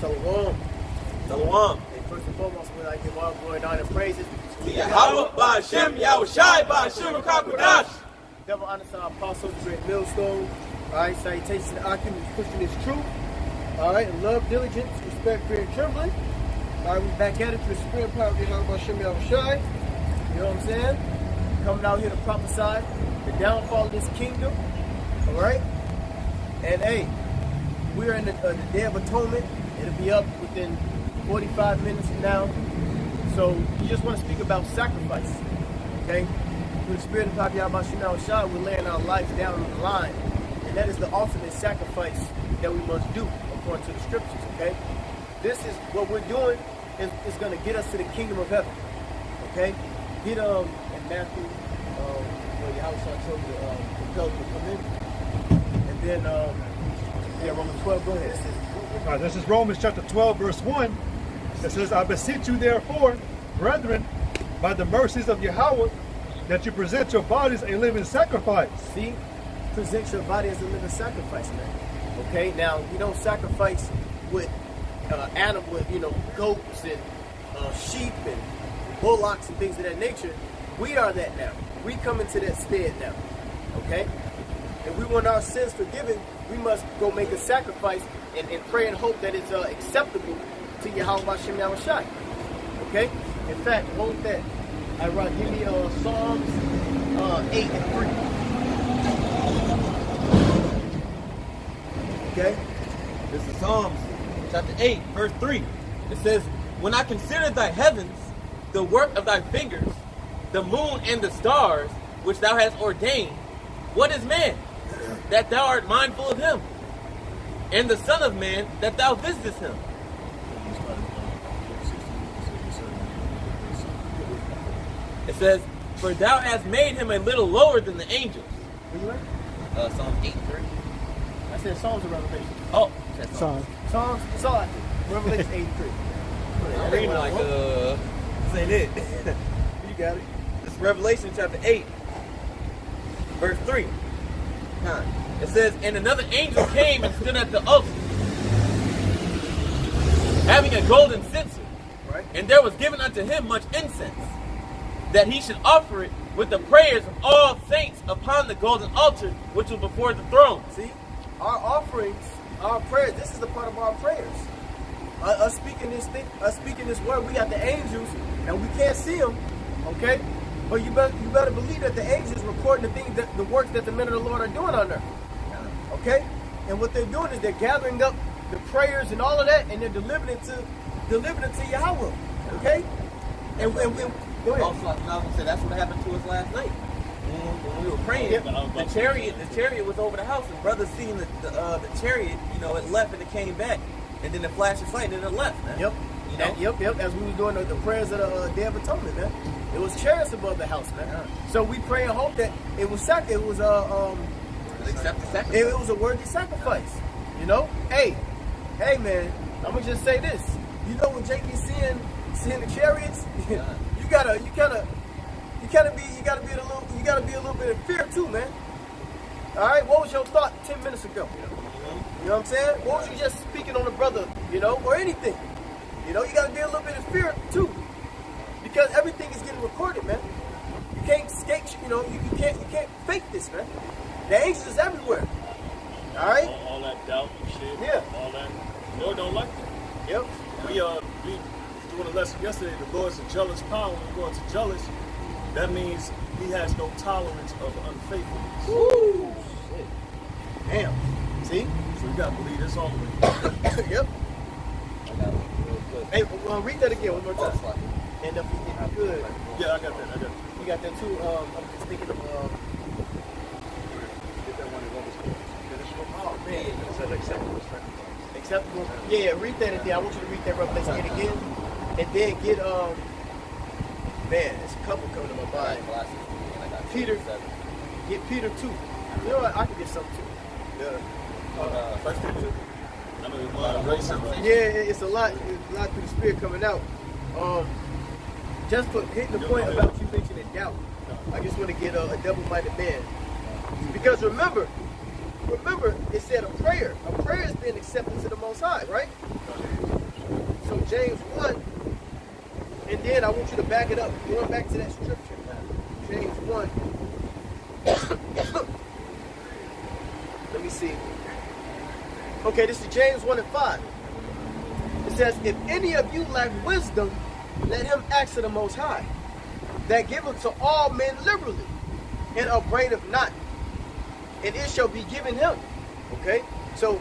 Shalom. Shalom. And first and foremost, we'd like to give all glory, honor, and praises To Yahweh, Ba'Shem, Yahushai, Ba'Shem, Kakodash. Double honor to our apostle, the great millstone. Alright, salutations to the Occupants pushing this truth. Alright, and love, diligence, respect, fear, and trembling. Alright, we back at it to the spirit power of Yahweh Ba'Shem Yahushai. You know what I'm saying? Coming out here to prophesy the downfall of this kingdom. Alright? And hey, we are in the Day of Atonement. It'll be up within 45 minutes from now. So we just want to speak about sacrifice. Okay? With the spirit of Yahweh Ba'Shem Yahushai, we're laying our lives down on the line. And that is the ultimate sacrifice that we must do according to the scriptures. Okay? This is what we're doing is going to get us to the kingdom of heaven. Okay? Get in Matthew, where Yahushua told you to compel you to come in. And then Romans 12, go ahead. This is Romans chapter 12, verse 1. It says, I beseech you therefore, brethren, by the mercies of Yahweh, that you present your bodies a living sacrifice. See? Present your body as a living sacrifice, man. Okay? Now, we don't sacrifice with animal, goats and sheep and bullocks and things of that nature. We are that now. We come into that stead now. Okay? If we want our sins forgiven, we must go make a sacrifice and pray and hope that it's acceptable to Yahweh Ba'Shem Yahushai. Okay? In fact, hold that. Give me Psalms 8 and 3. Okay? This is Psalms chapter 8, verse 3. It says, when I consider thy heavens, the work of thy fingers, the moon and the stars, which thou hast ordained, what is man, that thou art mindful of him? And the Son of Man, that thou visitest him? It says, for thou hast made him a little lower than the angels. Where you at? Psalm 8, 3. I said Psalms or Revelation. Oh, that's Psalm. Psalms, Revelation 83. I'm reading like, this ain't it. You got it. This is Revelation chapter 8, verse 3. It says, and another angel came and stood at the altar, having a golden censer, Right. and there was given unto him much incense, that he should offer it with the prayers of all saints upon the golden altar which was before the throne. See, our offerings, our prayers, this is the part of our prayers. Us speaking this word, we got the angels, and we can't see them, okay? But you better believe that the angels recording the works that the men of the Lord are doing on earth, okay? And what they're doing is they're gathering up the prayers and all of that, and they're delivering it to Yahweh, okay? And go ahead. Also, I was going to say, that's what happened to us last night. When we were praying, the chariot was over the house, and brothers seen the chariot, it left and it came back, and then it flashed its light and it left, man. Yep. Yep. As we were doing the prayers of the Day of Atonement, man. It was chariots above the house, man. Yeah. So we pray and hope that it was accept the sacrifice. It was a worthy sacrifice. Hey, man. I'm gonna just say this. When JP seeing the chariots, Yeah. you gotta be a little bit in fear too, man. All right. What was your thought 10 minutes ago? You know what I'm saying? What was you just speaking on a brother? Or anything. You gotta be a little bit in fear too, because everything is getting recorded, man. You can't escape. You can't fake this, man. The angels is everywhere. All right. All that doubt and shit. Yeah. All that. The Lord don't like that. Yep. We doing a lesson yesterday. The Lord's a jealous power. When Lord's jealous, that means He has no tolerance of unfaithfulness. Woo. Shit. Damn. See? So you gotta believe this all the way. Yep. I got it real quick. Hey, read that again one more time. And if you could, Yeah, I got that. you got that too. I'm just thinking of. Get that one in Romans 4. Oh man. It says acceptable. Acceptable. Yeah, read that again. I want you to read that Revelation 8 again, and then get man, there's a couple coming to my mind. Peter. Get Peter 2. You know what? I could get something too. Yeah. First Peter. I know there's a lot of grace in it. Yeah, it's a lot through the Spirit coming out. Just for hitting the point about you mentioning doubt, I just want to get a double-minded man. Because remember, it said a prayer. A prayer is being accepted to the Most High, right? James 1, and then I want you to back it up. Going back to that scripture. James 1. Let me see. Okay, this is James 1 and 5. It says, if any of you lack wisdom, let him ask of the Most High, that giveth to all men liberally, and upbraideth not, and it shall be given him. Okay? So,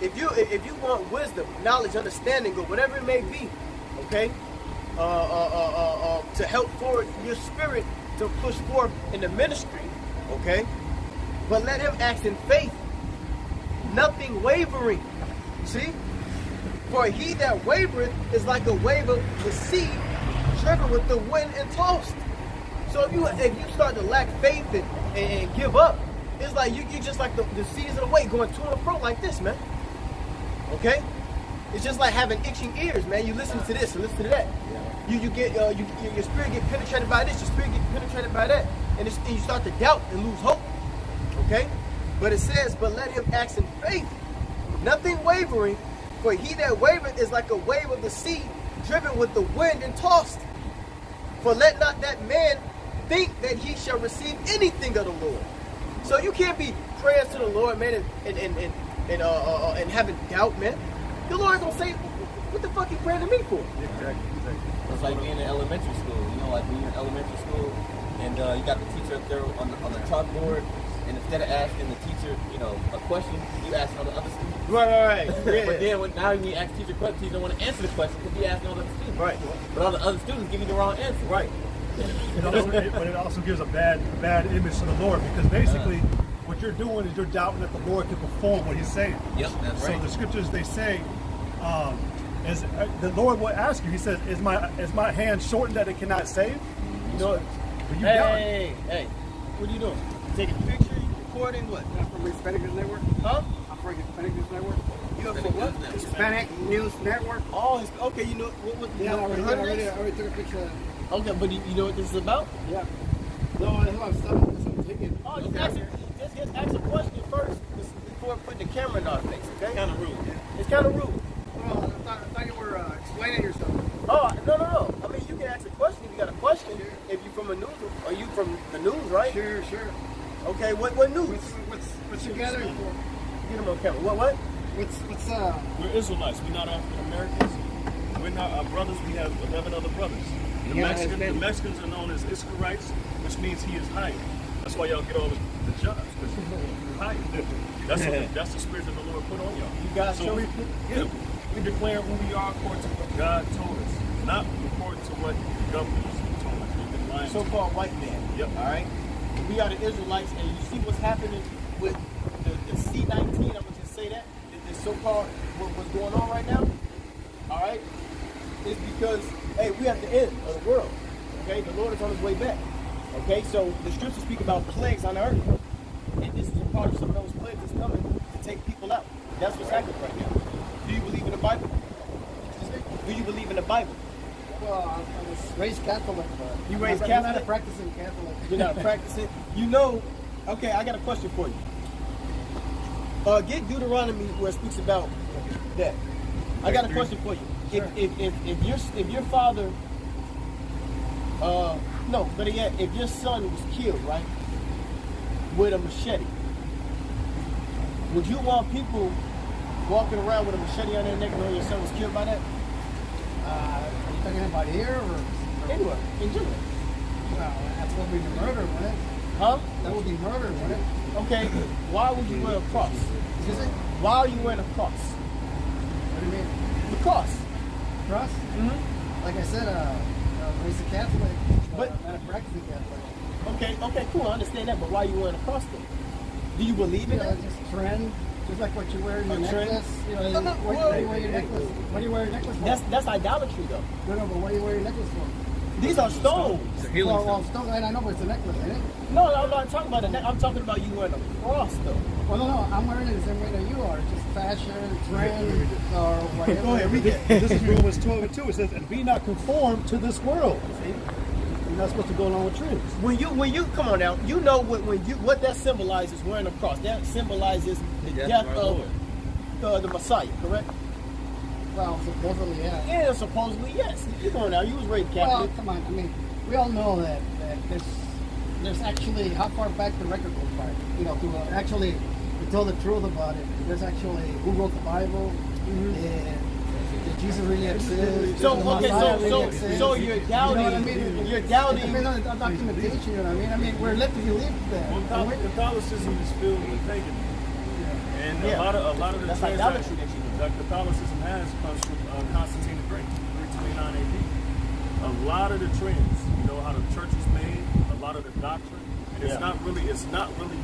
if you want wisdom, knowledge, understanding, or whatever it may be, okay, to help forward your spirit to push forth in the ministry, okay, but let him act in faith, nothing wavering. See? For he that wavereth is like a wave of the sea, driven with the wind and tossed. So if you start to lack faith and give up, it's like you just like the seas of the wave going to and fro like this, man. Okay? It's just like having itching ears, man. You listen to this and listen to that. You get your spirit get penetrated by this, your spirit get penetrated by that, and you start to doubt and lose hope. Okay? But it says, but let him act in faith, nothing wavering, for he that wavereth is like a wave of the sea, driven with the wind and tossed. For let not that man think that he shall receive anything of the Lord. So you can't be praying to the Lord, man, and having doubt, man. The Lord gonna say, what the fuck you praying to me for? Exactly. It's like being in elementary school. You know, like when you're in elementary school and you got the teacher up there on the chalkboard, and instead of asking the teacher, you know, a question, you ask all the other students. Right. Yeah. But then now when you ask teacher questions, teacher don't want to answer the question because you asking all the other students. Right. But all the other students give you the wrong answer. Right. But it also gives a bad image to the Lord, because basically what you're doing is you're doubting that the Lord can perform what he's saying. Yep, that's right. So the scriptures, they say, the Lord will ask you, he says, is my hand shortened that it cannot save? You know, But you hey, what are you doing? Taking pictures, recording, what? From Hispanic News Network. Huh? I'm from Hispanic News Network. You up for what? Hispanic News Network. Oh, okay. You know what? Yeah, I you heard of already this? took a picture of that. Okay, but you know what this is about? Yeah. No, I have some ticket. Oh, just ask a question first before putting the camera in our face, okay? Kind of rude. It's kind of rude. Oh, I thought you were explaining yourself. Oh, no. I mean, you can ask a question if you got a question. If you're from a news, are you from the news, right? Sure. Okay, what news? What's you gathering for? Get him on camera. What? What's We're Israelites. We're not African Americans. We're not our brothers. We have 11 other brothers. The Mexicans are known as Israelites, which means he is higher. That's why y'all get all the jobs, because you're higher. That's the spirit that the Lord put on y'all. You guys So show we me. declare who we are according to what God told us, not according to what the governors told us. We've been lying. So-called white man. Yep. All right. We are the Israelites, and you see what's happening with the C-19. I'm gonna just say that this so-called what's going on right now. All right. It's because we at the end of the world. Okay, the Lord is on his way back. Okay, so the scriptures speak about plagues on the earth, and this is a part of some of those plagues that's coming to take people out. That's what's happening right now. Do you believe in the Bible? Do you believe in the Bible? Well, I was raised Catholic. But You raised I'm Catholic? not a practicing Catholic. You're not practicing. You know, okay, I got a question for you. Get Deuteronomy where it speaks about that. I got a question for you. Sure. If your father, no, better yet, if your son was killed, right, with a machete, would you want people walking around with a machete on their neck knowing your son was killed by that? Are you talking about here or Anywhere, in general. well, that's what would be murder, wouldn't it? Huh? That would be murder, wouldn't it? Okay, why would you wear a cross? Excuse me? Why are you wearing a cross? What do you mean? The cross. Cross? Mm-hmm. Like I said, raised a Catholic, But- not a practicing Catholic. Okay, cool. I understand that, but why are you wearing a cross then? Do you believe in You know, that? just trend, just like what you wear in your A trend? necklace. You know, No, why do you wear your necklace? Why do you wear your necklace for? That's idolatry, though. No, but why do you wear your necklace for? These are stones. Well, still, I know, but it's a necklace, ain't it? No, I'm not talking about that. I'm talking about you wearing a cross, though. Well, no, I'm wearing it the same way that you are. Just fashion, trend, or whatever. Go ahead, read that. This is Romans 12:2. It says, and be not conformed to this world. See? You're not supposed to go along with trends. When you come on now, you know what that symbolizes. Wearing a cross, that symbolizes the death of the Messiah, correct? Well, supposedly, yeah. Yeah, supposedly, yes. Come on now, you was raised Well, Catholic. come on. I mean, we all know that there's actually how far back the record goes back. You know, to tell the truth about it. There's actually who wrote the Bible, and did Jesus really exist? So, Did the okay, Messiah really exist? so you're doubting, You know what I mean? you're It doubting. depends on the documentation. You know what I mean? I mean, we're led to believe that. Well, And we- Catholicism is filled with paganism. And Yeah. a lot of the That's trends idolatry that you that Catholicism has comes from Constantine the Great, 329 AD. A lot of the trends, you know how the church is made, a lot of the doctrine, and it's not really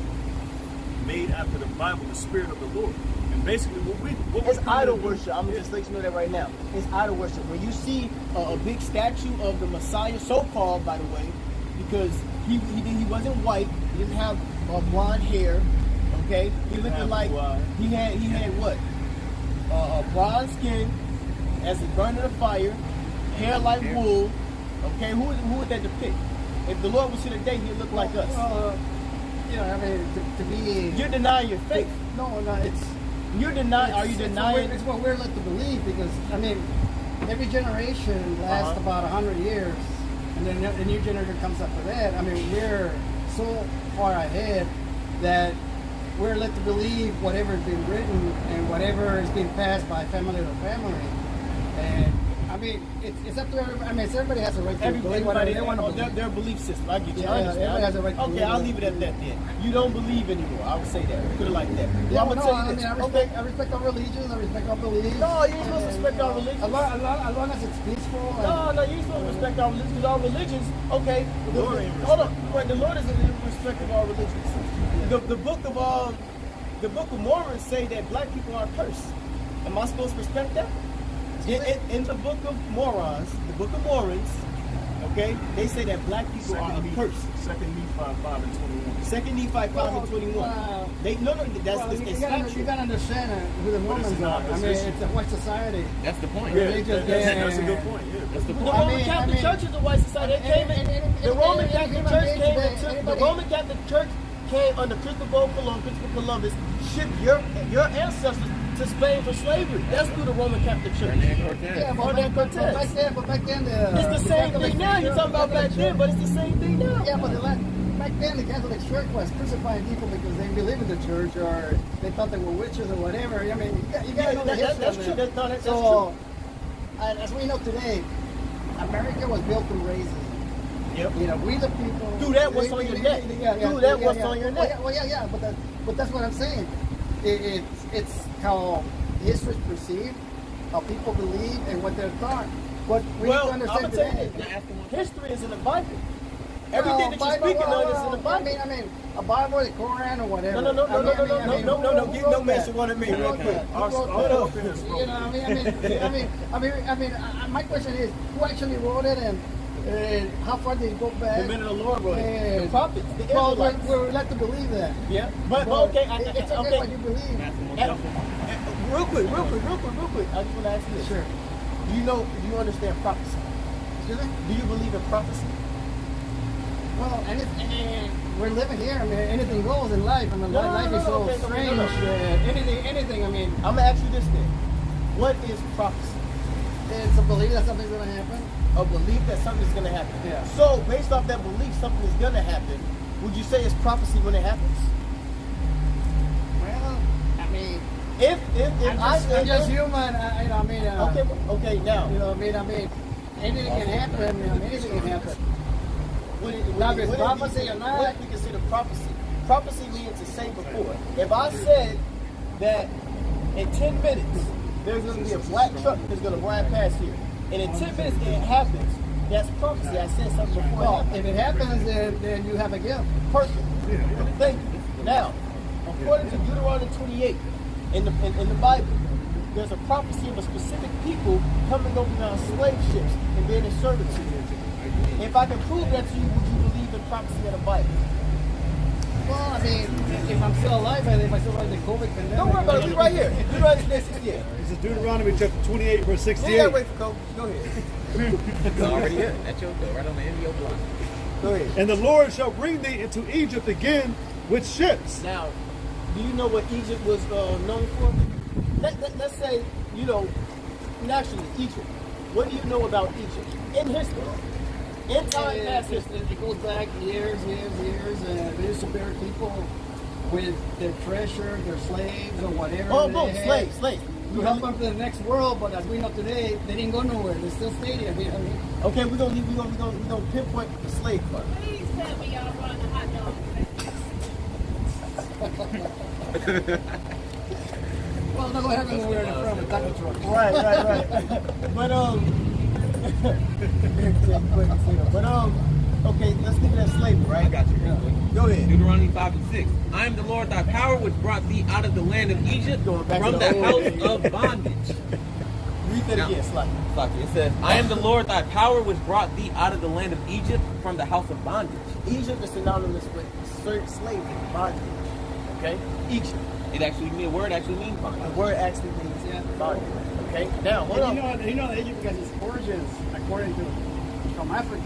made after the Bible, the Spirit of the Lord. And basically, what It's we're idol coming to do- worship. I'm gonna just let you know that right now. It's idol worship. When you see a big statue of the Messiah, so-called, by the way, because he wasn't white, he didn't have blonde hair, okay? He looked have like blue eyes. he had what? A bronze skin, as it burned in the fire, hair like wool. Okay, who would that depict? If the Lord was here today, he'd look like us. you know, I mean, to be. You're denying your faith. No, it's. You're denying. Are you It's denying? It's what we're led to believe because I mean, every generation lasts about 100 years, and then a new generation comes after that. I mean, we're so far ahead that we're led to believe whatever has been written and whatever is being passed by family to family. And I mean, it's up to everybody. I mean, everybody has a right to believe whatever Everybody, they want to believe. their belief system. I get you. Yeah, I understand. everybody has a right to Okay, believe I'll it. leave it at that then. You don't believe anymore. I would say that. Put it like that. Yeah, Well, I'm gonna no, tell I you mean, this. I respect our religions, I respect our beliefs. No, you ain't supposed to And, respect you our know, religions. As long as it's peaceful. And, No, you ain't supposed to respect our religions because our religions, okay. The Lord ain't Hold on. Wait, the Lord isn't in respect of our religions. The book of Mormon say that black people are cursed. Am I supposed to respect that? In the book of Morons, the book of Mormons, okay, they say that black people are cursed. Second Nephi 5 and 21. Second Nephi 5 and 21. They no, that's well, it's you gotta factual. understand who the Mormons not. are. I mean, it's a white society. That's the point. Yeah, Religious, that's a yeah. good point. Yeah. That's the The point. Roman Catholic Church is a white society. They came in. The Roman Catholic Church came into the Roman Catholic Church came under Christopher Columbus, shipped your ancestors to Spain for slavery. That's through the Roman Catholic Church. Yeah, but Hernán Cortés. back then, It's the same thing now. You're talking about back then, but it's the same thing now. Yeah, but back then the Catholic Church was crucifying people because they believed in the church or they thought they were witches or whatever. I mean, you gotta know the history that's of true. that. That's So, true. and as we know today, America was built through racism. Yep. You know, we the people. Do that, what's on your neck. Do that, what's on your neck. Well, yeah, but that's what I'm saying. It's how history is perceived, how people believe, and what they're taught. What we Well, need to I'm understand gonna tell you today. this. History is in the Bible. Everything that you're speaking on is in the Bible. I mean, a Bible, the Koran, or whatever. No. Give no mention one of me real quick. You know, I mean, my question is, who actually wrote it, and how far did it go back? The men of the Lord wrote it. And- The prophets, the Well, Israelites. we're led to believe that. Yeah, but Well, okay, it's okay okay. what you believe. Real quick. I just want to ask you this. Sure. Do you understand prophecy? Excuse me? Do you believe in prophecy? Well, we're living here. I mean, anything goes in life. I mean, life is so okay, strange. no. Anything. I mean, I'm gonna ask you this then. What is prophecy? it's a belief that something's going to happen. A belief that something's gonna happen. Yeah. So based off that belief something is gonna happen, would you say it's prophecy when it happens? Well, I mean, If I'm just human. I mean, okay, now. You know, I mean, anything can happen. I mean, anything can happen. Now, if it's prophecy or not. What do we consider prophecy? Prophecy means to say before. If I said that in 10 minutes there's going to be a black truck that's going to ride past here, and in 10 minutes it happens, that's prophecy. I said something before. Well, if it happens, then you have a gift. Perfect. Thank you. Now, according to Deuteronomy 28 in the Bible, there's a prophecy of a specific people coming over on slave ships and being in servitude. If I can prove that to you, would you believe in prophecy of the Bible? Well, I mean, if I'm still alive, and if I survive the COVID pandemic. Don't worry about it. We right here. We right here. Yeah. This is Deuteronomy chapter 28, verse Yeah, 68. wait for Coach. Go ahead. It's already here. That's your right on the end of your block. Go ahead. And the Lord shall bring thee into Egypt again with ships. Now, do you know what Egypt was known for? Let's say, Naturally, Egypt. What do you know about Egypt in history? In time, past history. It goes back years, and they used to bury people with their treasure, their slaves, or whatever. Oh, they both had slaves. to help them to the next world, but as we know today, they didn't go nowhere. They still stayed here. You know what I mean? Okay, we're gonna pinpoint the slave part. Please tell me y'all run the hot dog. Well, no, what happened when we were in the front of a taco truck? Right. But okay, let's get to that slavery, right? I got you. Real quick. Go ahead. Deuteronomy 5 and 6. I am the Lord thy power, which brought thee out of the land of Egypt, Going back from to the the house old- of bondage. Read that Now- again, slightly. It says, I am the Lord thy power, which brought thee out of the land of Egypt, from the house of bondage. Egypt is synonymous with slavery, bondage. Okay? Egypt. The word actually means The bondage. word actually means bondage. Okay? Now, hold And on. you know that Egypt has its origins, according to from Africa.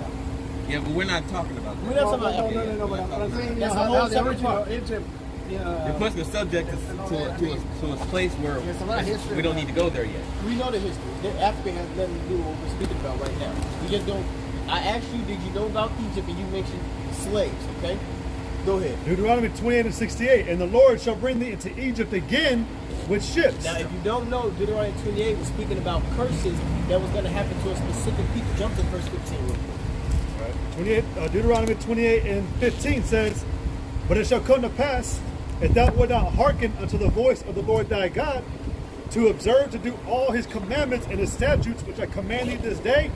Yeah, but we're not talking about We're that. not talking about No, Africa. but I'm saying, you That's know, a whole how the separate original part. Egypt, You're putting the subject to a place where There's a lot of history we don't about need to go there yet. We know the history. Africa has nothing to do with what we're speaking about right now. We just don't. I asked you, did you know about Egypt? And you mentioned slaves. Okay, go ahead. Deuteronomy 28 and 68. And the Lord shall bring thee into Egypt again with ships. Now, if you don't know, Deuteronomy 28 was speaking about curses that was going to happen to a specific people. Jump to verse 15 real quick. 28, Deuteronomy 28 and 15 says, But it shall come to pass, if thou wilt not hearken unto the voice of the Lord thy God, to observe to do all his commandments and his statutes which I command thee this day,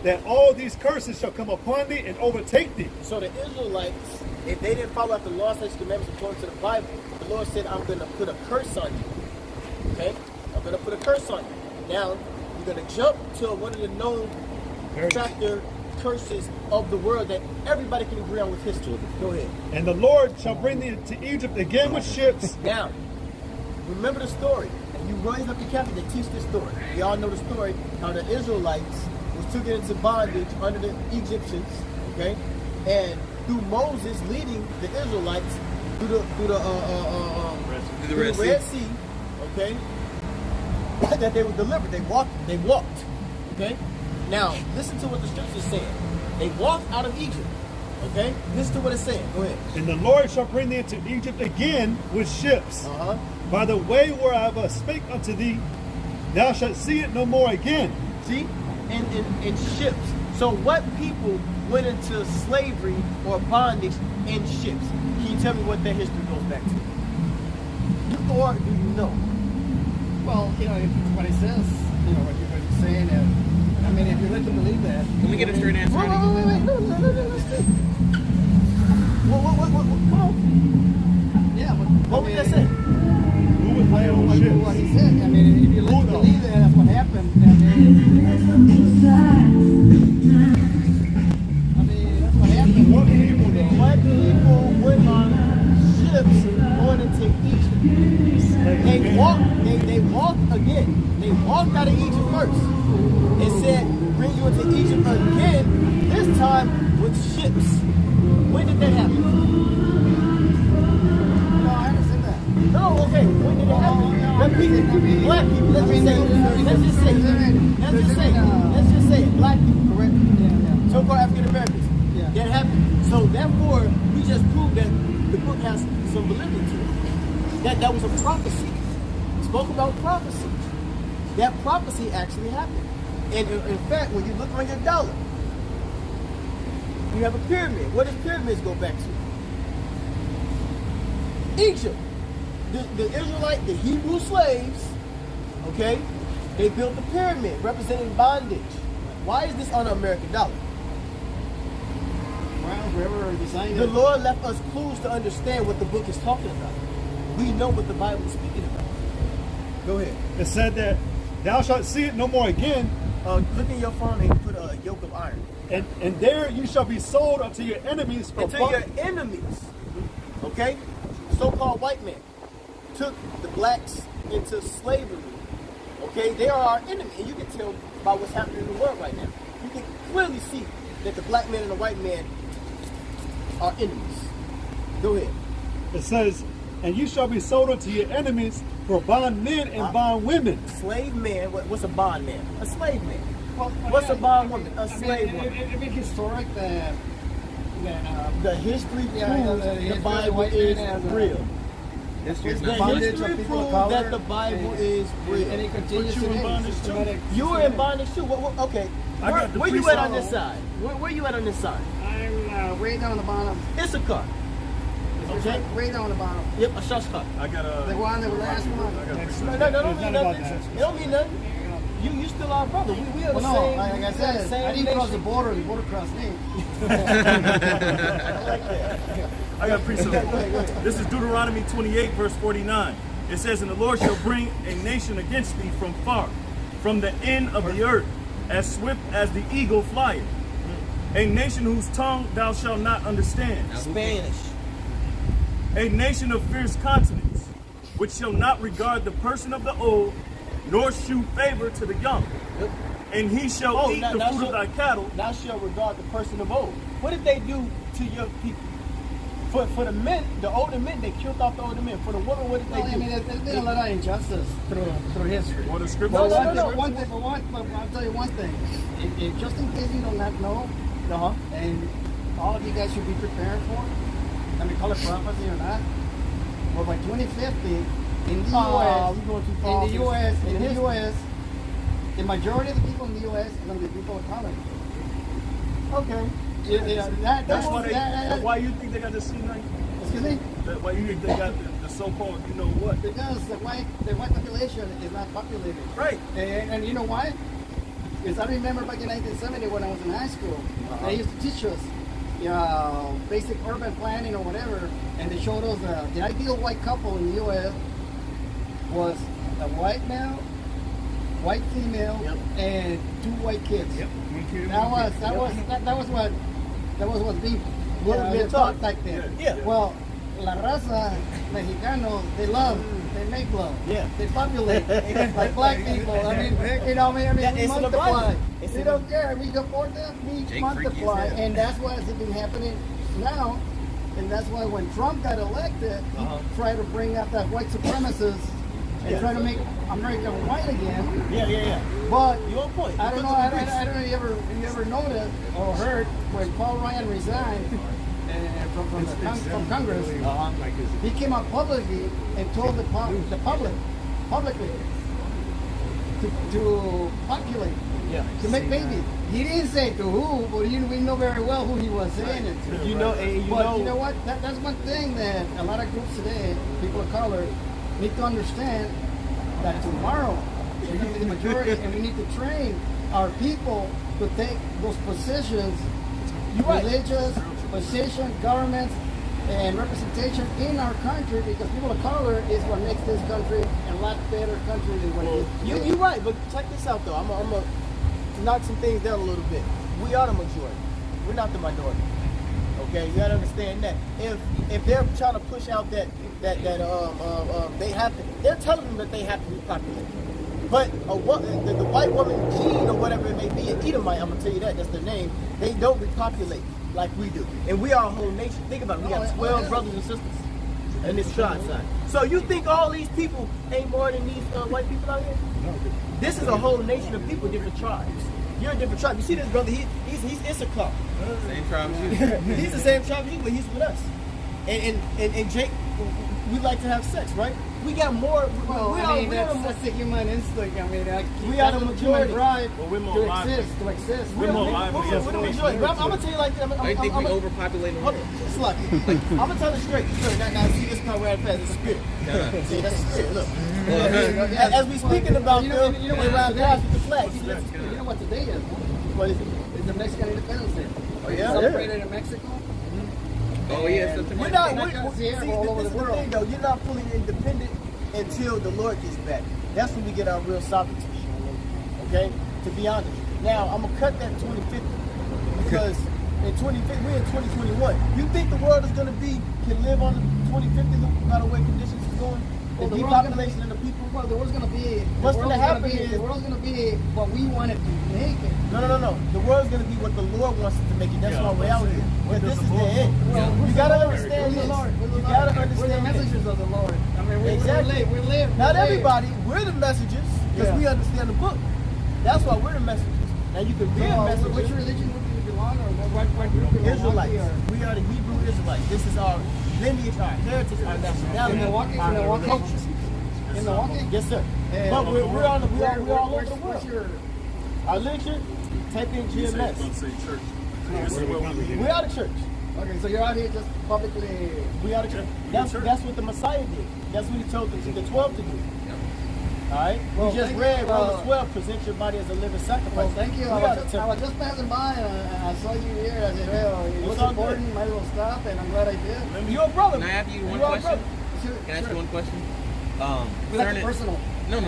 that all these curses shall come upon thee and overtake thee. So the Israelites, if they didn't follow after the law, statutes, commandments according to the Bible, the Lord said, I'm going to put a curse on you. Okay? I'm going to put a curse on you. Now, you're going to jump to one of the known factor curses of the world that everybody can agree on with history. Go ahead. And the Lord shall bring thee into Egypt again with ships. Now, remember the story. And you raise up the captain to teach this story. We all know the story how the Israelites was taken into bondage under the Egyptians, okay? And through Moses leading the Israelites through the Red Sea, okay? That they were delivered. They walked, okay? Now, listen to what the scriptures saying. They walked out of Egypt, okay? Listen to what it's saying. Go ahead. And the Lord shall bring thee into Egypt again with ships. By the way where I have spake unto thee, thou shalt see it no more again. See? In ships. So what people went into slavery or bondage in ships? Can you tell me what that history goes back to? Or do you know? Well, you know, what it says, you know, what you're saying, I mean, if you let them believe that. Can we get a straight answer? Wait. No. What? Yeah, but What would that say? Who would lay on What ships? he said, I mean, if you let them believe that, that's what happened. I mean, that's what happened. What people though? What people went on ships going into Egypt? They walked again. They walked out of Egypt first. It said, bring you into Egypt again, this time with ships. When did that happen? No, I haven't said that. No, okay, when did it happen? Black people, let's just say it, black people, correct? Yeah. So far, African Americans. Yeah. That happened. So therefore, we just proved that the book has some validity to it. That was a prophecy. It spoke about prophecy. That prophecy actually happened. And in fact, when you look on your dollar, you have a pyramid. What does pyramids go back to? Egypt. The Israelite, the Hebrew slaves, okay, they built the pyramid representing bondage. Why is this on an American dollar? Well, whoever designed The it. Lord left us clues to understand what the book is talking about. We know what the Bible is speaking about. Go ahead. It said that thou shalt see it no more again, Look in your phone and put a yoke of iron. and there you shall be sold unto your enemies for Until your enemies, okay, so-called white men, took the blacks into slavery. Okay, they are our enemy, and you can tell by what's happening in the world right now. You can clearly see that the black man and the white man are enemies. Go ahead. It says, and you shall be sold unto your enemies for bond men and bond women. Slave man, what's a bond man? A slave man. Well, What's yeah, a bond woman? A I mean, slave woman. It'd be historic that The history Yeah, proves the the history Bible white is man has, real. the The bondage of history people of proves color, that the Bible is and real. it continues Put you in today. bondage, too. Systematic- You were in bondage too. Okay. I got the Where you at on pre-song. this side? Where you at on this side? I'm way down the bottom. Issachar. Okay. Way down the bottom. Yep, a shashkar. I got The one, the last one. I got No, don't mean It's not about nothing. that. It don't mean nothing. You still our brother. We are the Well, no, same. like I we are the said, same I didn't cross the nation. border. The border crossed me. I got a precept. This is Deuteronomy 28, verse 49. It says, "And the Lord shall bring a nation against thee from far, from the end of the earth, as swift as the eagle flieth. A nation whose tongue thou shalt not understand. Spanish. A nation of fierce countenance, which shall not regard the person of the old, nor shew favor to the young. And he shall eat now- the now fruit shall- of thy cattle." Thou shalt regard the person of old. What did they do to your people? For the men, the older men, they killed off the older men. For the women, what did Well, they I do? mean, there's been a lot of injustice through history. What the scripture No, But no, says. one thing, but I'll tell you one thing. If just in case you do not know, Uh-huh. and all of you guys should be prepared for, I mean, call it prophecy or not. Well, by 2050, in the U.S., we're going too far in the off U.S., in in the history. U.S., the majority of the people in the U.S. are going to be people of color. Okay. That's why that- that's why you think they got the C9? excuse me? That's why you think they got the so-called, you know what? Because the white population is not populated. Right. And you know why? Because I remember back in 1970 when I was in high school, they used to teach us basic urban planning or whatever, and they showed us the ideal white couple in the U.S. was a white male, white female, and 2 white kids. Yep. One kid, That one was kid. that was what being Being taught taught. back then. Yeah. Well, la raza mexicanos, they love, they make love. Yeah. They populate like black people. I mean, we That we is in the multiply. Bible. It's We in don't care. We support them. We multiply, and that's what has been happening now. And that's why when Trump got elected, he tried to bring out that white supremacists and try to make America white again. Yeah. But You on point. I You don't know. took I the don't, grease. I don't know. You ever noticed or heard when Paul Ryan resigned from Congress? He came out publicly and told the public publicly to populate, to make babies. He didn't say to who, but we know very well who he was saying it to. You know, and But you know what? That's one thing that a lot of groups today, people of color, need to understand that tomorrow we're going to be the majority, and we need to train our people to take those positions, religious position, governments, and representation in our country, because people of color is what makes this country a lot better country than what it is. You're right, but check this out though. I'm gonna knock some things down a little bit. We are the majority. We're not the minority. Okay, you gotta understand that. If they're trying to push out that they have to, they're telling them that they have to repopulate. But the white woman gene or whatever it may be, an Edomite, I'm gonna tell you that's their name. They don't repopulate like we do, and we are a whole nation. Think about it. We got 12 brothers and sisters in this tribe side. So you think all these people ain't more than these white people out here? This is a whole nation of people, different tribes. You're a different tribe. You see this brother? He's Issachar. Same tribe as you. He's the same tribe as you, but he's with us. And Jake, we like to have sex, right? We got more. Well, we I mean, are that's the human instinct. I mean, We are the that's majority. human drive Well, we're more to lively. exist. We're more lively. We're the majority. But I'm gonna tell you like this. I think we overpopulate Hold on on, it's lucky. I'm gonna tell it straight. Now see this car right fast. It's a spirit. See, that's a spirit. Look. As we speaking about you know them what around today guys with the flag. You know what today is? What is it? It's the Mexican Independence Day. Oh, yeah? Celebrated in Mexico. Oh yeah, We're not. You're not gonna see it all over This is the the world. thing, though. You're not fully independent until the Lord gets back. That's when we get our real sovereignty. Okay? To be honest. Now I'm gonna cut that 2050 because in 2050 we're in 2021. You think the world is gonna can live on the 2050 by the way conditions is going? The Well, the world depopulation of the people. Well, the world's gonna be. What's gonna happen is- the world's gonna be what we wanted to make it. No. The world's going to be what the Lord wants it to make it. That's Yeah, why we're out here. But this is the end. Well, You who's got to the Lord? understand Who's this. the Lord? Who's the You Lord? got to We're the understand this. messengers of the Lord. I mean, Exactly. we live. Not we live. everybody. We're the messengers because Yeah. we understand the book. That's why we're the messengers. Now you can be a So, messenger. which religion would you belong, or what group you belong Israelites. to? We are the Hebrew Israelites. This is our lineage, our heritage, our In nationality, Milwaukee, our culture. in Milwaukee. Yes, sir. And But we're all over the where's world. your? Our literature, type in He said he's GMS. gonna say church. This is where we meet. We're out of church. Okay, so you're out here just publicly. We out of church. Yeah, That's church. what the Messiah did. That's what he told the 12 to do. All right. Well, We just thank read you, Romans 12. Present your body as a living sacrifice. Well, thank you. We I out was, of just, I temple. was just passing by and I saw you here. I said, well, it It's was all important. Might as well stop, and I'm glad I did. You're a brother. Can I ask you one You are a question? brother. Sure, Can I ask you one question? We like it personal. No.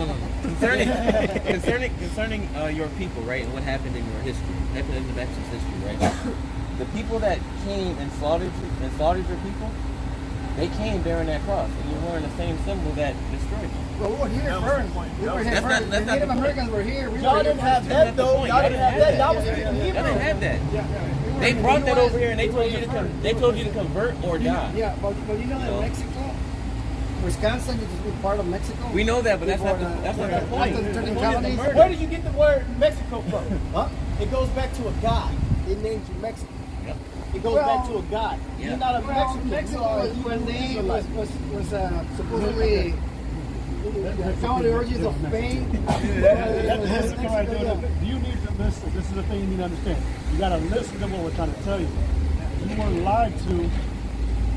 Concerning your people, right, and what happened in your history, what happened in the Exodus history, right? The people that came and slaughtered your people, they came bearing that cross, and you're wearing the same symbol that destroyed you. Well, we were here That was first. the point. We That were was- here That's not- first. that's The not Native the point. Americans were here. We Y'all were didn't here have first. that That's the though. point. Y'all didn't have that. Y'all was Yeah, speaking yeah, Y'all Hebrew. didn't have that. Yeah, yeah. We were They in the brought that US. over here, and they We told were you to here come. first. They told you to convert or die. Yeah, but you know that No. Mexico, Wisconsin is part of Mexico. We know that, but that's not the Before that's not the- the point. after the The turning point is the colonies. murder. Where did you get the word Mexico from? Huh? It goes back to a god. It names you Mexico. Yep. It goes Well, back to a god. yeah. You're not a Well, Mexican. Mexico You are a was Hebrew when they Israelite. was supposedly found the origins of Spain. That's the right there. You need to listen. This is the thing you need to understand. You got to listen to what we're trying to tell you. You were lied to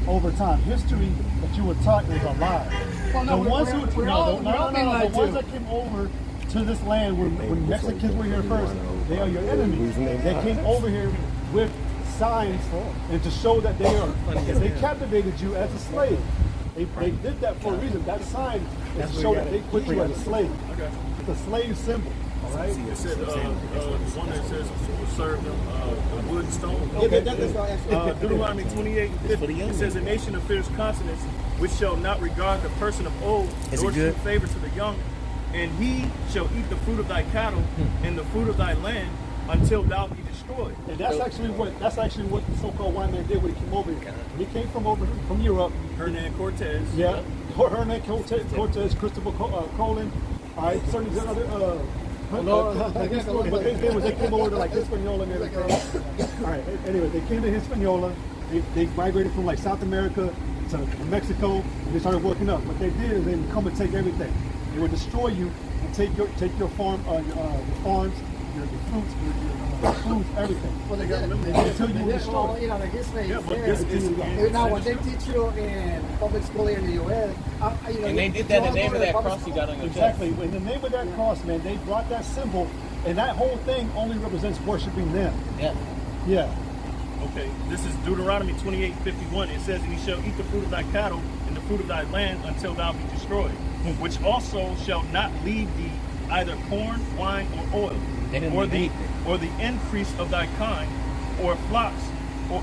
over time. History that you were taught is a lie. Well, no, The ones we're who all being the lied ones to. that came over to this land when Mexicans were here first, they are your enemies. They came over here with signs and to show that they captivated you as a slave. They did that for a reason. That sign is to show that they put you as a slave. Okay. It's a slave symbol. All right. It said one that says serve them the wood and stone. Yeah, that's what I asked. Deuteronomy 28:50. It says, "A nation of fierce consonants, which shall not regard the person of old, nor show favor to the young, and he shall eat the fruit of thy cattle and the fruit of thy land until thou be destroyed." And that's actually what the so-called white man did when he came over here. When he came from Europe, Hernan Cortez. yeah, Hernan Cortez, Christopher Colon, all right, certain other. But they came over to like Hispaniola and everything. All right. Anyway, they came to Hispaniola. They migrated from like South America to Mexico, and they started working up. What they did is they would come and take everything. They would destroy you and take your farm, your farms, your fruits, your foods, everything. Well, they did. Until you were Well, destroyed. you know, the history Yeah, is but there. this is Now, what they teach you in public school here in the U.S., you know, And they did that in the name of that cross you got on your chest. Exactly. In the name of that cross, man, they brought that symbol, and that whole thing only represents worshiping them. Yeah. Yeah. Okay, this is Deuteronomy 28:51. It says, "And he shall eat the fruit of thy cattle and the fruit of thy land until thou be destroyed, which also shall not leave thee either corn, wine, or oil, They didn't or leave the increase of thy kind, or flocks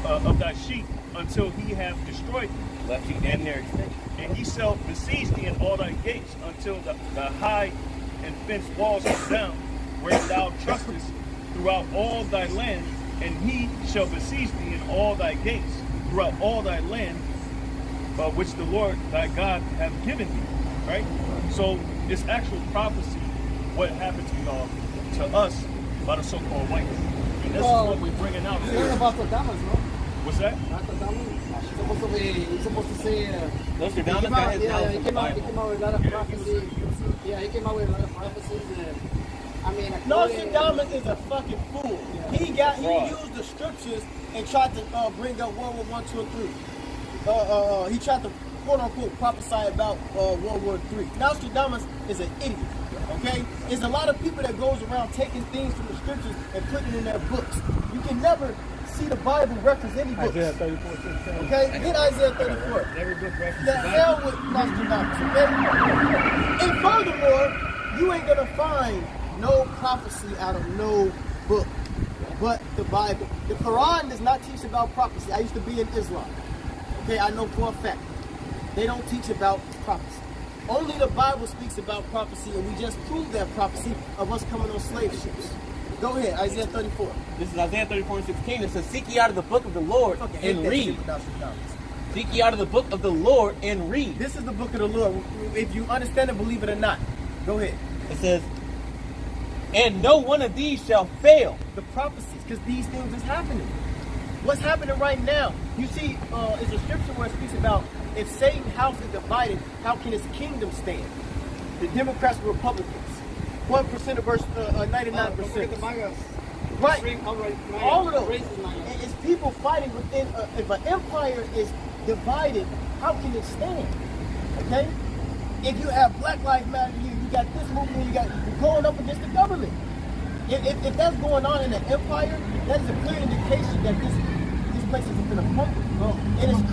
of thy sheep, until he have destroyed thee. Left you damn near extinct. And he shall besiege thee in all thy gates, until the high and fenced walls come down, where thou trustest throughout all thy land. And he shall besiege thee in all thy gates, throughout all thy land, which the Lord thy God hath given thee." Right? So this actual prophecy, what happened to y'all, to us, by the so-called whites. And this is what we're bringing out you heard here. about the Damas, no? What's that? He's supposed to say. Nostradamus got his He house from the came out Bible. with a lot of prophecies. Yeah, he came out with a lot of prophecies. And, I mean, Nostradamus is a fucking fool. He Fraud. used the scriptures and tried to bring up World War I, II, and III. He tried to quote unquote prophesy about World War III. Nostradamus is an idiot. Okay, there's a lot of people that goes around taking things from the scriptures and putting it in their books. You can never see the Bible reference any books. Isaiah 34:16. Okay, get Isaiah 34. Every book references The the Bible. hell with Nostradamus, okay? And furthermore, you ain't gonna find no prophecy out of no book but the Bible. The Quran does not teach about prophecy. I used to be in Islam. Okay, I know for a fact. They don't teach about prophecy. Only the Bible speaks about prophecy, and we just proved that prophecy of us coming on slave ships. Go ahead, Isaiah 34. This is Isaiah 34:16. It says, "Seek ye out of the book of the Lord Fucking hate and that shit read. without your knowledge. Seek ye out of the book of the Lord and read." This is the book of the Lord. If you understand it, believe it or not. Go ahead. It says, "And no one of these shall fail." The prophecies, because these things is happening. What's happening right now? You see, it's a scripture where it speaks about if Satan's house is divided, how can his kingdom stand? The Democrats and Republicans. 1% versus 99%. Don't forget the MAGAs. Right. Outright MAGA, All of those. racist MAGA. And it's people fighting within. If an empire is divided, how can it stand? Okay? If you have Black Lives Matter here, you got this movement, you're going up against the government. If that's going on in an empire, that is a clear indication that this place is going to crumble. And it's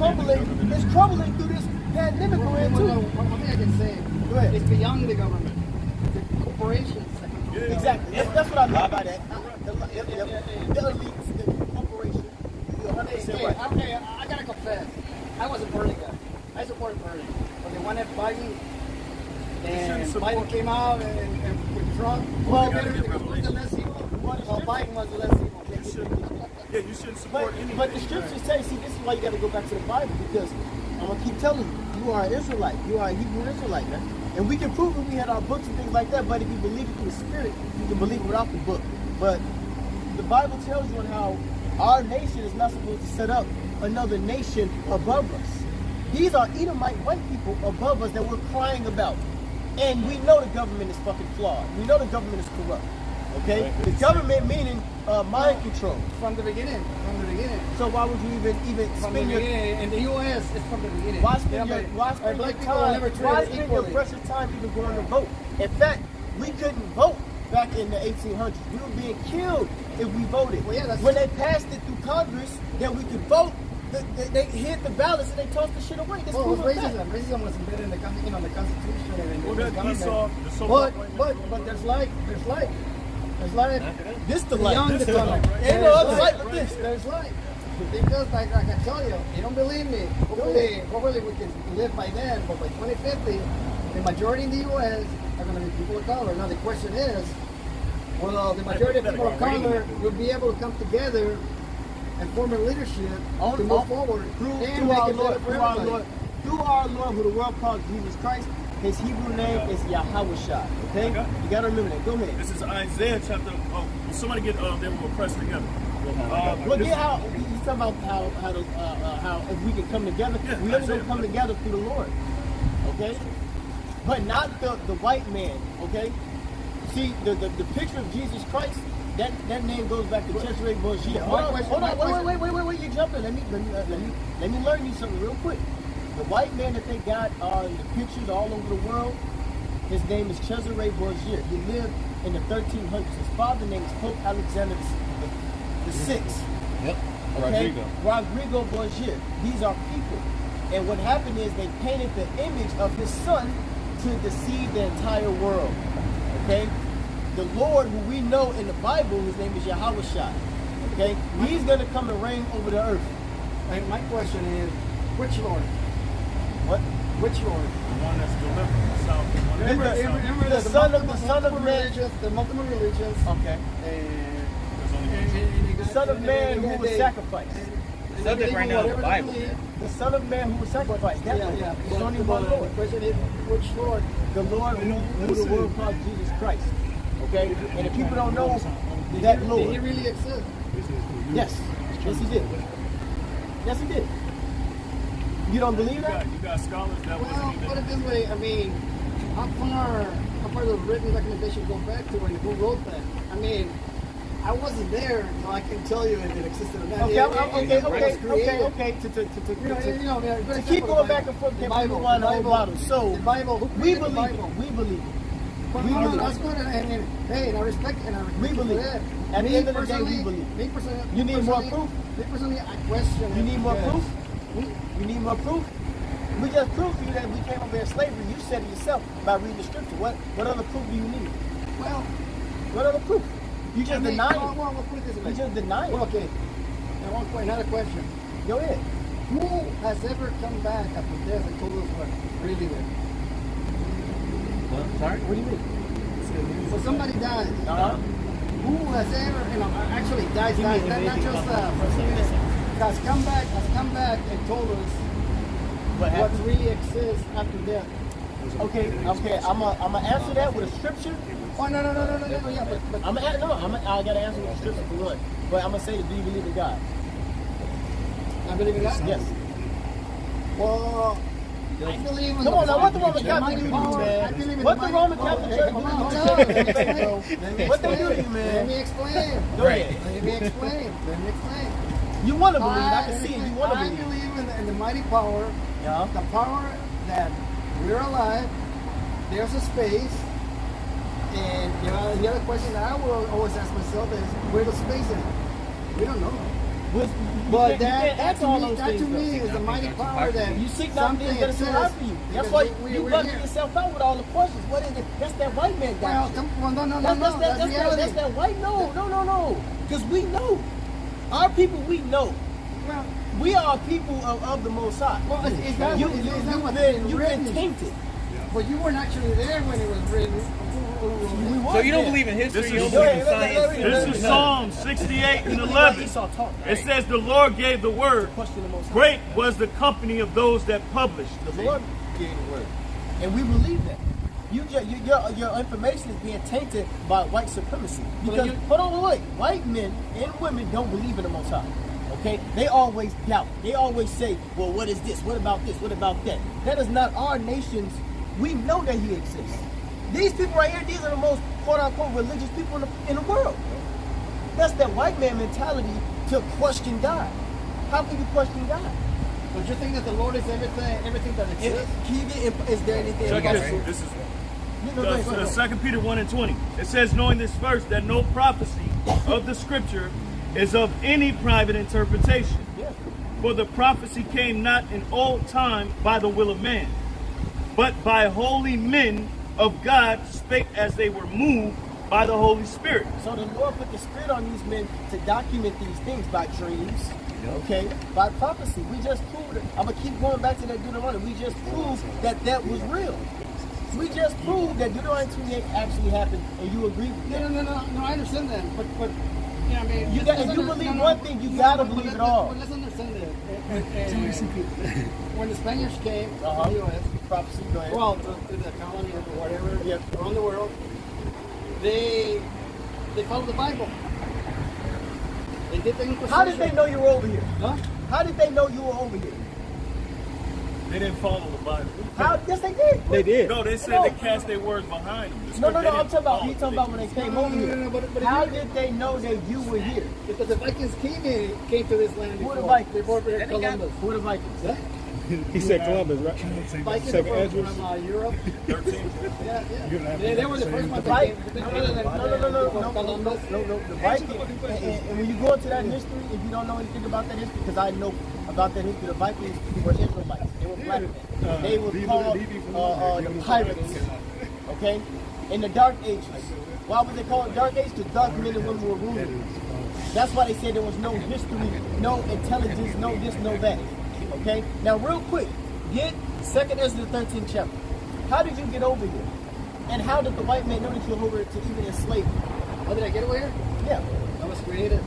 crumbling through this pandemic we're in too. One thing I can say, Go ahead. it's beyond the government. The corporations. Exactly. That's what I mean by that. The elites, the corporation. You're 100% right. Okay, I gotta confess, I was a Bernie guy. I supported Bernie, but they wanted Biden, and Biden came out and with Trump. Well, who's the less evil? Well, Biden was the less evil. You shouldn't support anything. But the scriptures say, see, this is why you got to go back to the Bible, because I'm gonna keep telling you, you are an Israelite, you are a Hebrew Israelite, man. And we can prove that we had our books and things like that, but if you believe it through the Spirit, you can believe it without the book. But the Bible tells you on how our nation is not supposed to set up another nation above us. These are Edomite white people above us that we're crying about. And we know the government is fucking flawed. We know the government is corrupt. Okay? The government meaning mind control. From the beginning. So why would you even From the spend your beginning. In the U.S., it's from the beginning. why spend your black people time? never Why treated spend your equally. precious time even going to vote? In fact, we couldn't vote back in the 1800s. We were being killed if we voted. Well, yeah, that's- when they passed it through Congress that we could vote, they hid the ballots and they tossed the shit away. That's Well, it was proven fact. racism. Racism was embedded in the Constitution and in Well, the that government. Esau, the so-called But there's light. This the light. Beyond the color. Ain't no other light but this. There's light. Because like I tell you, you don't believe me. Hopefully we can live by then, but by 2050, the majority in the U.S. are going to be people of color. Now the question is, well, the majority of people of color will be able to come together and form a leadership to move forward Through and make our it Lord, better for through our everybody. Lord, through our Lord, who the world calls Jesus Christ. His Hebrew name is Yahawashah. Okay, you gotta remember that. Go ahead. This is Isaiah chapter. Oh, somebody get them pressed together. Well, This- yeah, how you talking about how if we can come together, Yeah, we only Isaiah. gonna come together through the Lord. Okay, but not the white man. Okay, see the picture of Jesus Christ. That name goes back to Cesare Borgia. Hold on, wait, you jumping. Let me learn you something real quick. The white man that they got in the pictures all over the world, his name is Cesare Borgia. He lived in the 1300s. His father's name is Pope Alexander the Sixth. Yep. Okay? Rodrigo Borgia. These are people. And what happened is they painted the image of his son to deceive the entire world. Okay? The Lord, who we know in the Bible, his name is Yahawashah. Okay? He's going to come and reign over the earth. And my question is, which Lord? What? Which Lord? The one that's delivered from the south. The one that's Remember- from the south. Remember The that son of multiple man. religions, the multiple religions, Okay. There's only one. The son of man who was sacrificed. Subject right now is the Bible. The son of man who was sacrificed. That's it. Yeah. There's only one Lord. The question is, which Lord? The Lord who the world calls Jesus Christ. Okay? And if people don't know that Did he Lord, really exist? yes. Yes, he did. Yes, he did. You don't believe that? You got scholars that Well, wasn't put even. it this way, I mean, how far the written documentation go back to and who wrote that? I mean, I wasn't there, so I can tell you if it existed or not. Okay, It was created. okay. To keep To going back and forth, can't Bible, move on the whole Bible, bottle. So the Bible, who we created the believe it. Bible? We believe it. Well, We no, believe that's it. good, and hey, and I respect We you for believe that. it. At the Me end of the day, we personally- believe. Me personally, You need more proof? Me personally, I question. You it need more because- proof? You need more proof? We just proved to you that we came over here in slavery. You said it yourself by reading the scripture. What other proof do you need? Well, What other proof? You just deny it. Well, put it this way. You just deny it. Well, okay. Now, one point, another question. Go ahead. Who has ever come back after death and told us what really did? Sorry? What do you mean? So somebody dies. Uh-huh. Who has ever, actually dies, not just for serious, has come back and told us what really exists after death. Okay. I'm gonna answer that with a scripture. Oh no, yeah, but I gotta answer with a scripture for one. But I'm gonna say, do you believe in God? I believe in God. Yes. Well, I believe in Come on now, what the Roman the Catholic do to you, I believe man? in What the the mighty Roman power. Catholic Church do Hold to on, you? let me What they do to explain. you, man? Let me explain. Go ahead. Let me explain. You want to believe? I can see it. You want to I believe? believe in the mighty power. Yeah. The power that we're alive. There's a space. And the other question that I will always ask myself is, where the space is? We don't know. But that to me is the mighty power that You seek not things that is right for you. That's why you bugging yourself out with all the questions. What is it? That's that white man got you. No. That's that white. No. Because we know. Our people, we know. Well, We are people of the Most High. well, it's not You've been tainted. But you weren't actually there when it was written. So you don't believe in history? You don't This believe in is- science? This is Psalm 68 and 11. It says, the Lord gave the word. Question the Most High. Great was the company of those that published. The Lord gave the word, and we believe that. Your information is being tainted by white supremacy. Because hold on, wait. White men and women don't believe in the Most High. Okay, they always doubt. They always say, "Well, what is this? What about this? What about that?" That is not our nation's. We know that He exists. These people right here, these are the most quote-unquote religious people in the world. That's that white man mentality to question God. How can you question God? But you think that the Lord is everything that exists? Can you get? Is there anything? Check about this. This is Go ahead. 2 Peter 1 and 20. It says, knowing this first, that no prophecy of the scripture is of any private interpretation. Yeah. For the prophecy came not in old time by the will of man, but by holy men of God spake as they were moved by the Holy Spirit. So the Lord put the Spirit on these men to document these things by dreams, okay, by prophecy. We just proved it. I'm going to keep going back to that Deuteronomy. We just proved that was real. We just proved that Deuteronomy 28 actually happened, and you agree with that. No, I understand that. But yeah, I mean, If you believe one thing, you got to believe it all. But let's understand that. When the Spaniards came to Uh-huh. the U.S., Prophecy, go ahead. well, to the colony or whatever, Yep. around the world, they followed the Bible. They did the Inquisition. How did they know you were over here? Huh? How did they know you were over here? They didn't follow the Bible. Yes, they did. They did. No, they said they cast their words behind them. No, I'm talking about. He's talking about when they came over No, here. but How if you- did they know that you were here? Because the Vikings came to this land Who before, the Vikings? before Columbus. Who are the Vikings? Yeah? He said Columbus, right? Vikings Second Ezra. from Europe. 13. Yeah. They were the first ones that Vikings. came. No. Columbus. The Vikings. And when you go into that history, if you don't know anything about that history, because I know about that history, the Vikings were Israelites. They were black men. They were called the pirates. Okay? In the Dark Ages. Why was they called Dark Ages? Because dark men and women were ruling. That's why they said there was no history, no intelligence, no this, no that. Okay? Now, real quick, get 2nd Ezra, the 13th chapter. How did you get over here? And how did the white man know that you were over to even enslave you? How did I get over here? Yeah. I was created.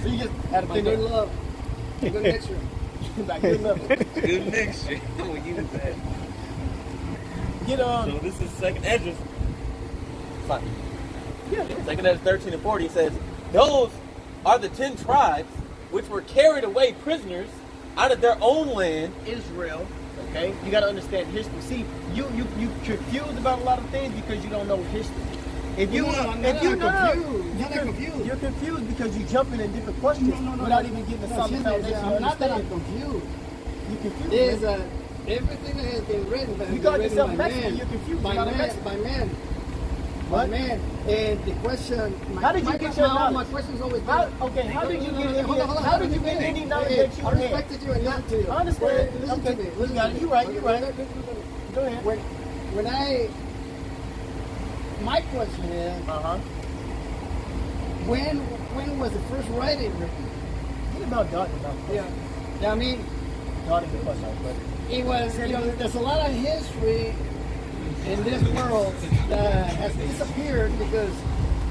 So you just had a My thing good there. love. Good mixture. Like, good level. Good mixture. We'll use that. Get So this is 2nd Ezra. Fine. Yeah. 2nd Ezra 13 and 40 says, those are the 10 tribes which were carried away prisoners out of their own land. Israel. Okay, you got to understand history. See, you confused about a lot of things because you don't know history. If you confused. You're confused because you're jumping in different questions without even getting a solid foundation. Not that I'm confused. You're confused. Is man. everything that has been written, You call yourself Mexican, you're confused. by You're not a man, Mexican. by man. What? By man. And the question. How did you get your knowledge? My question is always. How did you get how did you get any knowledge that you I had? respected you and listened to you. I understand. Listen to me. You got it. You're right. You're right. Go ahead. My question is, when was the first writing written? What about Dottie? Yeah, I mean, Dottie the question, but it was, there's a lot of history in this world that has disappeared because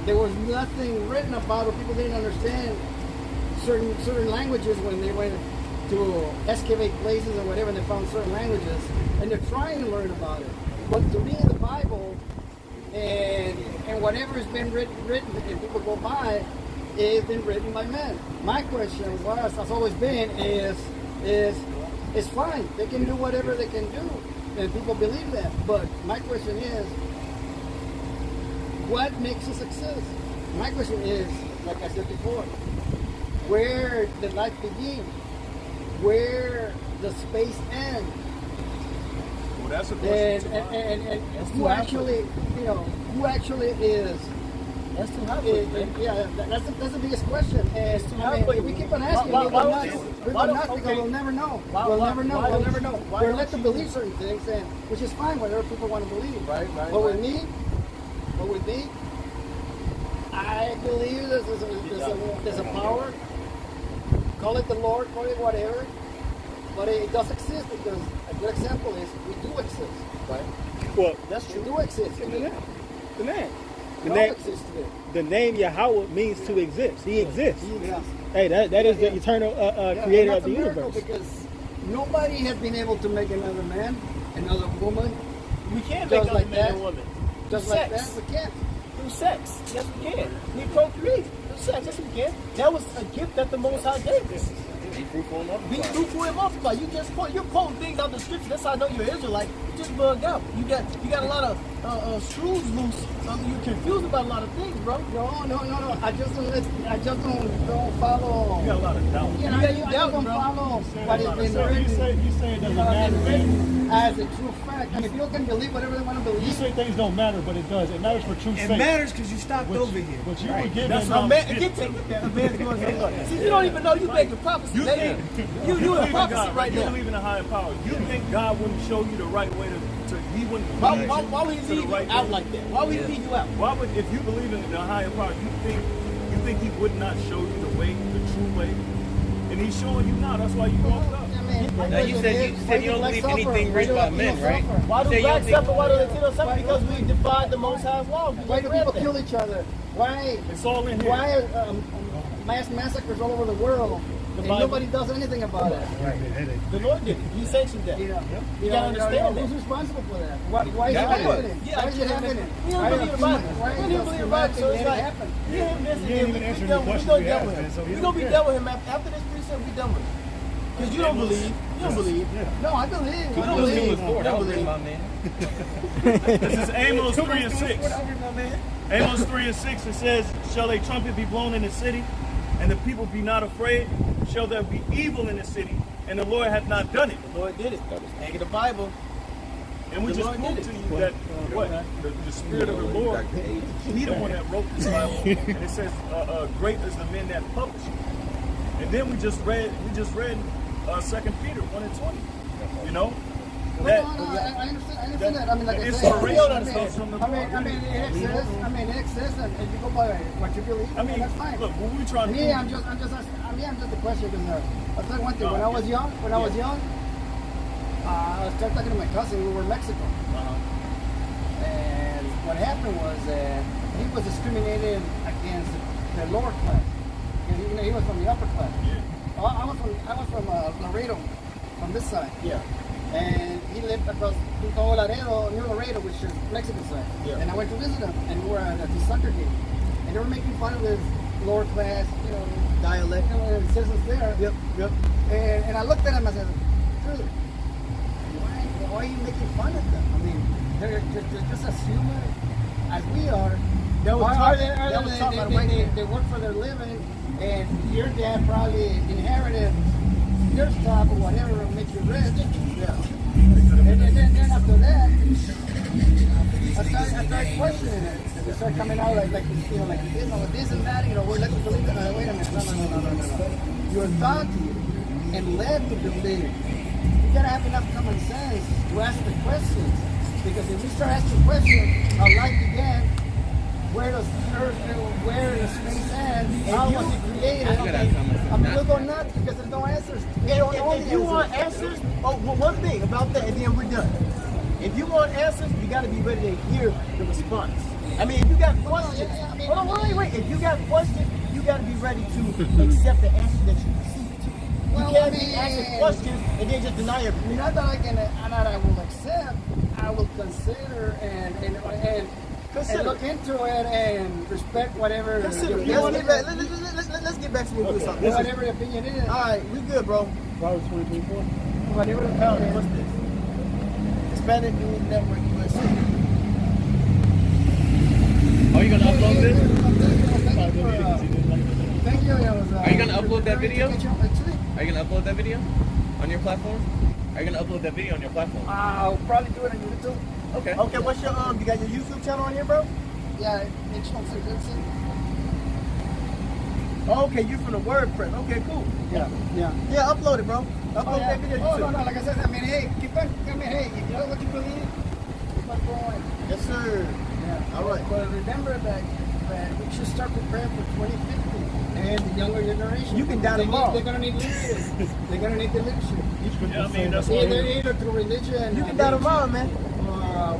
there was nothing written about, or people didn't understand certain languages when they went to excavate places or whatever, and they found certain languages, and they're trying to learn about it. But to read the Bible and whatever has been written, and people go by, it's been written by men. My question has always been is it's fine. They can do whatever they can do, and people believe that. But my question is, what makes a success? My question is, like I said before, where did life begin? Where the space end? Well, that's a question. And who actually, who actually is? That's too hard. Yeah, that's the biggest question. And if we keep on asking, Why we go don't nuts. you- We why go don't- nuts because okay. we'll never know. Why- We'll why- never know. why We'll don't never you- know. why We're don't led to you- believe certain things, and which is fine, whatever people want to believe. Right. But with me, I believe there's a power. Call it the Lord, call it whatever. But it does exist because a good example is we do exist. Right? Well, That's true. We do exist. the name. The name. We The all name, exist today. the name Yahweh means to exist. He exists. Yeah. Hey, that is the eternal creator and of the that's a miracle universe. because nobody has been able to make another man, another woman, We can't Just make like other men that. and women. just Through like sex. that. We can't. Through sex. Yes, we can. We procreate through sex. Yes, we can. That was a gift that the Most High gave us. Be fruitful and multiply. Be fruitful and multiply. You're quoting things out of the scripture. That's how I know you're an Israelite. You just bugged out. You got a lot of screws loose. You're confused about a lot of things, bro. No. I just don't follow. You got a lot of doubt. You know, Yeah, you I doubt, just don't bro. follow what has been So written. you say it doesn't What has matter. been written as a true fact. I mean, people can believe whatever they want to You believe. say things don't matter, but it does. It matters for truth's It sake. matters because you stopped But- over here. But you were given That's now- A man, it can take that. A man's going to Lord. See, you don't even know you making prophecy. You Lady. think You believe in in prophecy God, right you now. believe in a higher power. You think God wouldn't show you the right way to he wouldn't Why lead would he to the leave you right out way? like that? Why would he leave you out? Why would, if you believe in the higher power, you think he would not show you the way, the true way? And he's showing you now. That's why you walked up. I mean, my Now, you question said is, you why said you do don't blacks believe suffer? anything Why written do by Latinos men, right? suffer? Why do Say you blacks don't think- suffer? Why do Latinos suffer? Because we defied the Most High's law. Why do people kill each other? Why? It's all in here. Why mass massacres all over the world and Bible. nobody does anything about it? The Lord did it. He sanctioned that. You know, You gotta understand that. who's responsible for that? Why is it God was. happening? Yeah, Why is it happening? We don't believe the Bible. We don't even believe the Bible, so it's like, happen. you him this You ain't even answering the questions we asked, man, so We're you gonna be don't done with him after this precept. We done with him. Because you don't believe. You don't believe. No, I believe. I Hebrews 2 believe. and 4. That was written by man. This is Amos 3 and 6. Amos 3 and 6, it says, shall a trumpet be blown in the city, and the people be not afraid? Shall there be evil in the city, and the Lord hath not done it? The Lord did it. Hang in the Bible. And we The just Lord proved did to it. you that the Spirit of the Lord, He the one that wrote this Bible, and it says, "Great is the men that publish it." And then we just read 2 Peter 1 and 20. You know, No, that I understand that. I mean, like I It's said, inspiration comes from the it exists, and if you go by what you believe, I mean, that's fine. look, when we trying to Me, I'm just the question because I'll tell you one thing. When I was young, I started talking to my cousin. We were in Mexico, and what happened was he was discriminated against the lower class. Because, he was from the upper class. I was from Laredo, from this side. Yeah. And he lived across Laredo, New Laredo, which is Mexican side. Yeah. And I went to visit him, and we were at the soccer game, and they were making fun of this lower class, dialect, citizens there. Yep. And I looked at him and I said, dude, why are you making fun of them? I mean, they're just as human as we are. That was They work for their living, and your dad probably inherited your stuff or whatever will make you rich. Yeah. And then after that, I started questioning it. They started coming out like this and that. We're led to believe that. Wait a minute, no. You're taught and led to believe. You gotta have enough common sense to ask the questions. Because if we start asking questions, how life began, where does space end? How was it created? I mean, we'll go nuts because there's no answers. We don't know the If you want answers, one thing about that, and then we're done. If you want answers, you got to be ready to hear the response. I mean, if you got questions, hold on, wait. If you got questions, you got to be ready to accept the answer that you received. You can't be asking questions and then just deny everything. Not that I will accept, I will consider and look into it and respect whatever. Consider. Let's get back to what we were talking about. Whatever the opinion is. All right, we good, bro. Proverbs 20:24. Whatever the power is. What's this? Hispanic News Network USA. Are you gonna upload this? Thank you. Are you gonna upload that video? Actually, Are you gonna upload that video on your platform? Are you gonna upload that video on your platform? I'll probably do it on YouTube. Okay. Okay, what's your you got your YouTube channel on here, bro? Yeah, it's from Vincent. Okay, you from the WordPress. Okay, cool. Yeah. Yeah, upload it, bro. Upload that video. Oh, YouTube. no, like I said, I mean, hey, hey, if you know what you believe, keep on going. Yes, sir. Yeah. All right. But remember that we should start preparing for 2050 and the younger generation. You can die tomorrow. They're going to need leadership. They're going to need the leadership. Yeah, I mean, that's why Either through religion. You can die tomorrow, man.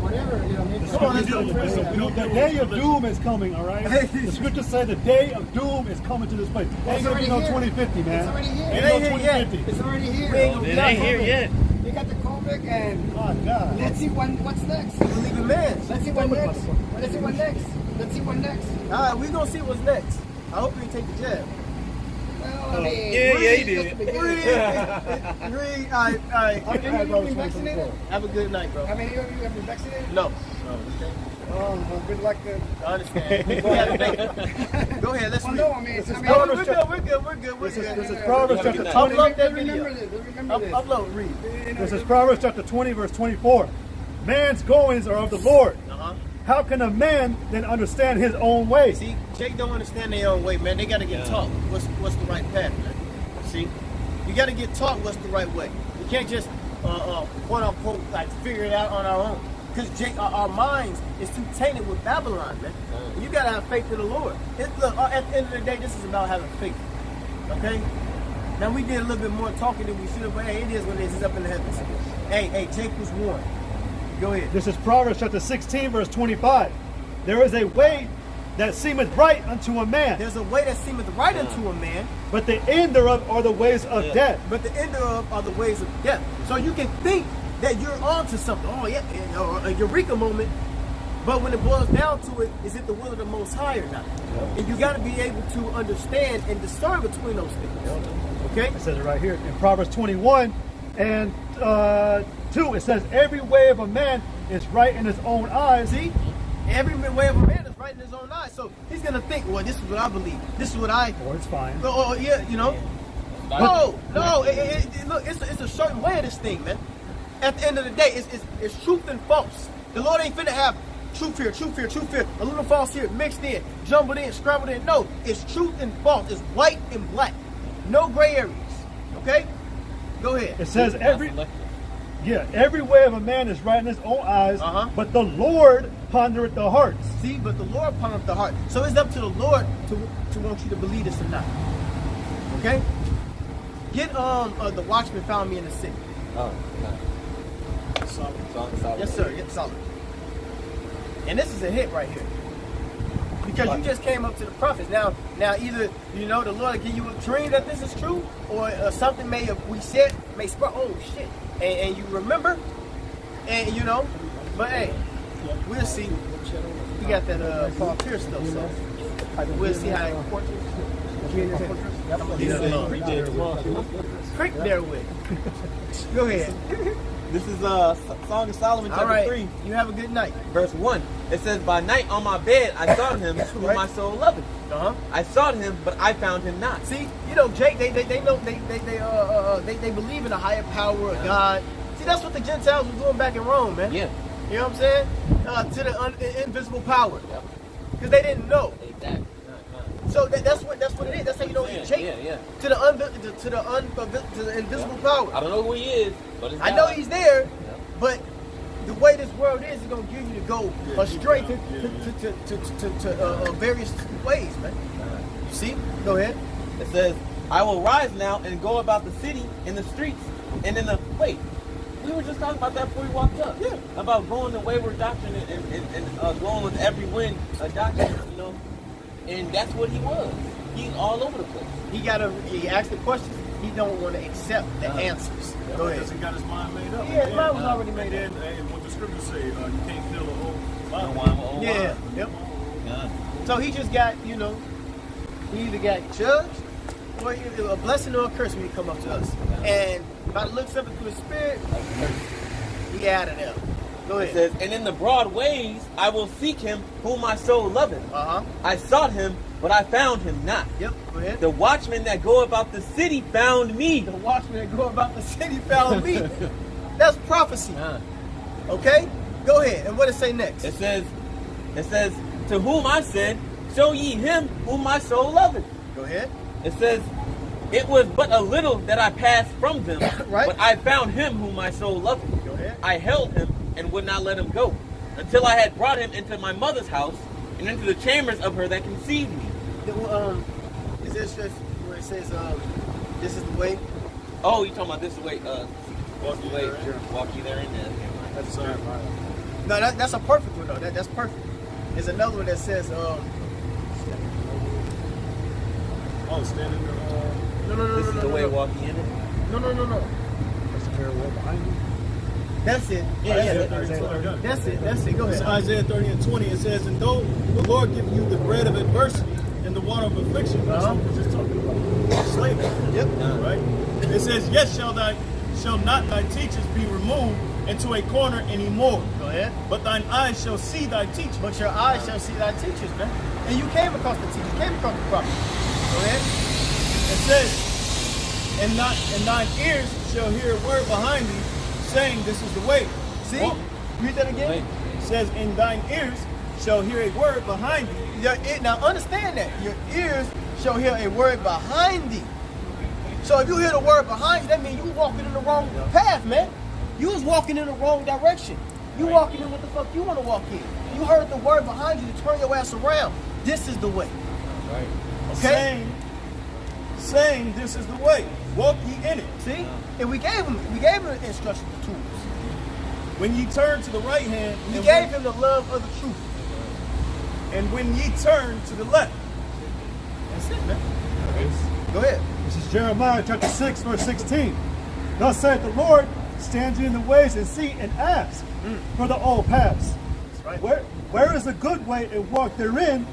Whatever, you know. Maybe Come on, let's do go. it. The day of doom is coming, all right? The scriptures say the day of doom is coming to this place. Ain't gonna be no 2050, man. It's already here. Ain't It ain't no here yet. 2050. It's already here. We ain't gonna It ain't here yet. You got the COVID and Oh, God. let's see what's next. Believe in man. Let's see what next. Let's see what next. Let's see what next. All right, we gonna see what's next. I hope you take the jab. Well, I mean, Yeah, he just did. the beginning. Read. All right. Have you been vaccinated? Have a good night, bro. How many of you have been vaccinated? No. Oh, well, good luck then. I understand. We gotta make it. Go ahead, let's Well, read. no, I mean, No, we're good. This is Proverbs chapter 20. Upload that Remember video. this. Remember this. Upload, read. This is Proverbs chapter 20, verse 24. Man's goings are of the Lord. Uh-huh. How can a man then understand his own way? See, Jake don't understand their own way, man. They gotta get taught what's the right path, man. See? You gotta get taught what's the right way. You can't just quote unquote like figure it out on our own. Because Jake, our minds is too tainted with Babylon, man. And you gotta have faith in the Lord. Look, at the end of the day, this is about having faith. Okay? Now we did a little bit more talking than we should have, but hey, it is what it is. It's up in the heavens. Hey, Jake was warned. Go ahead. This is Proverbs chapter 16, verse 25. There is a way that seemeth right unto a man, There's a way that seemeth right unto a man, but the end thereof are the ways of death. but the end thereof are the ways of death. So you can think that you're on to something. Oh, yeah, or a eureka moment. But when it boils down to it, is it the will of the Most High or not? And you got to be able to understand and discern between those things. Okay? It says it right here in Proverbs 21 and 2. It says, every way of a man is right in his own eyes. See? Every way of a man is right in his own eyes. So he's going to think, well, this is what I believe. This is what I... Or it's fine. Oh, yeah, you know? No. Look, it's a certain way of this thing, man. At the end of the day, it's truth and false. The Lord ain't finna have truth here, a little false here, mixed in, jumbled in, scrambled in. No, it's truth and false. It's white and black. No gray areas. Okay? Go ahead. It says every way of a man is right in his own eyes, Uh-huh. but the Lord pondereth the hearts. See, but the Lord pondereth the heart. So it's up to the Lord to want you to believe this or not. Okay? Get the Watchman found me in the city. Oh, okay. Solid. Yes, sir. Yes, solid. And this is a hit right here. Because you just came up to the prophets. Now either, you know, the Lord give you a dream that this is true, or something may spark, oh shit. And you remember, and you know, but hey, we'll see. We got that Paul Pierce stuff, so we'll see how it portrays. Quick there with. Go ahead. This is Song of Solomon chapter 3. You have a good night. Verse 1. It says, by night on my bed I sought him whom my soul loveth. I sought him, but I found him not. See, you know, Jake, they know they believe in a higher power of God. See, that's what the Gentiles were doing back in Rome, man. Yeah. You know what I'm saying? To the invisible power. Because they didn't know. Exactly. So that's what it is. That's how you know he's Jake. Yeah. To the invisible power. I don't know who he is, but it's I know God. he's there, but the way this world is gonna give you to go astray to various ways, man. You see? Go ahead. It says, I will rise now and go about the city in the streets and in the we were just talking about that before we walked up. Yeah. About going to wayward doctrine and going with every wind doctrine, you know. And that's what he was. He's all over the place. He asked the questions. He don't want to accept the answers. Go ahead. Because he got his mind made up. Yeah, his mind was already made And up. then, hey, what the scriptures say, you can't fill a whole bottle. wine. Yeah. Yep. Yeah. So he just got, he either got judged or a blessing or a curse when he come up to us. And by the looks of it through the spirit, he out of there. Go It ahead. says, and in the broad ways I will seek him whom my soul loveth. Uh-huh. I sought him, but I found him not. Yep, go ahead. The watchmen that go about the city found me. The watchman that go about the city found me. That's prophecy. Uh, Okay? Go ahead. And what does it say next? It says, to whom I said, show ye him whom my soul loveth. Go ahead. It says, it was but a little that I passed from them, Right. but I found him whom my soul loveth. Go ahead. I held him and would not let him go, until I had brought him into my mother's house, and into the chambers of her that conceived me. Is this just where it says, this is the way? Oh, you talking about this way? Walk ye therein. Walk you there in there. That's right. No, that's a perfect one, though. That's perfect. There's another one that says, Oh, standing there. This is the way. Walk ye in it. No. That's a parallel behind you. That's it. Isaiah Yeah. 30. That's it. Go It's ahead. Isaiah 30 and 20. It says, and though the Lord give you the bread of adversity and the water of affliction, that's what we're just talking about. Slavery. Yep. Right? It says, yet shall not thy teachers be removed into a corner anymore, Go ahead. but thine eyes shall see thy teachers. But your eyes shall see thy teachers, man. And you came across the teachers, came across the prophets. Go ahead. It says, and thine ears shall hear a word behind thee, saying, this is the way. See? Walk. Read that again. Wait. It says, and thine ears shall hear a word behind thee. Now understand that. Your ears shall hear a word behind thee. So if you hear the word behind you, that means you walking in the wrong path, man. You was walking in the wrong direction. You walking in what the fuck you want to walk in. You heard the word behind you to turn your ass around. This is the way. Right. Okay? Saying, this is the way. Walk ye in it. See? And we gave him the instructions, the tools. When ye turn to the right hand, We and gave him the love of the truth. and when ye turn to the left. That's it, man. Go ahead. This is Jeremiah chapter 6, verse 16. Thus saith the Lord, stand ye in the ways and see and ask for the old paths. That's right. Where is a good way and walk therein,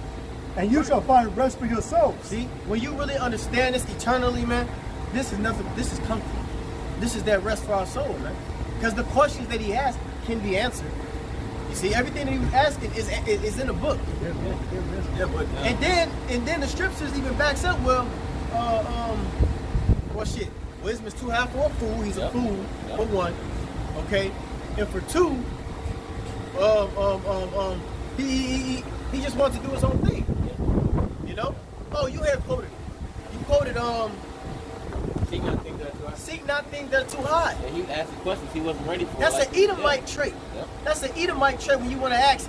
and you shall find rest for your souls. See, when you really understand this eternally, man, this is nothing. This is comfort. This is that rest for our soul, man. Because the questions that he asked can be answered. You see, everything that he was asking is in the book. Yeah, but And then the scriptures even backs up. Well, shit. Wisdom is too high for a fool. He's a fool for one. Okay, and for two, he just wants to do his own thing. You know? Oh, you have quoted. You quoted Seek not things that are too high. seek not things that are too high. And he asked the questions he wasn't ready for. That's like, an Edomite trait. Yep. That's an Edomite trait when you want to ask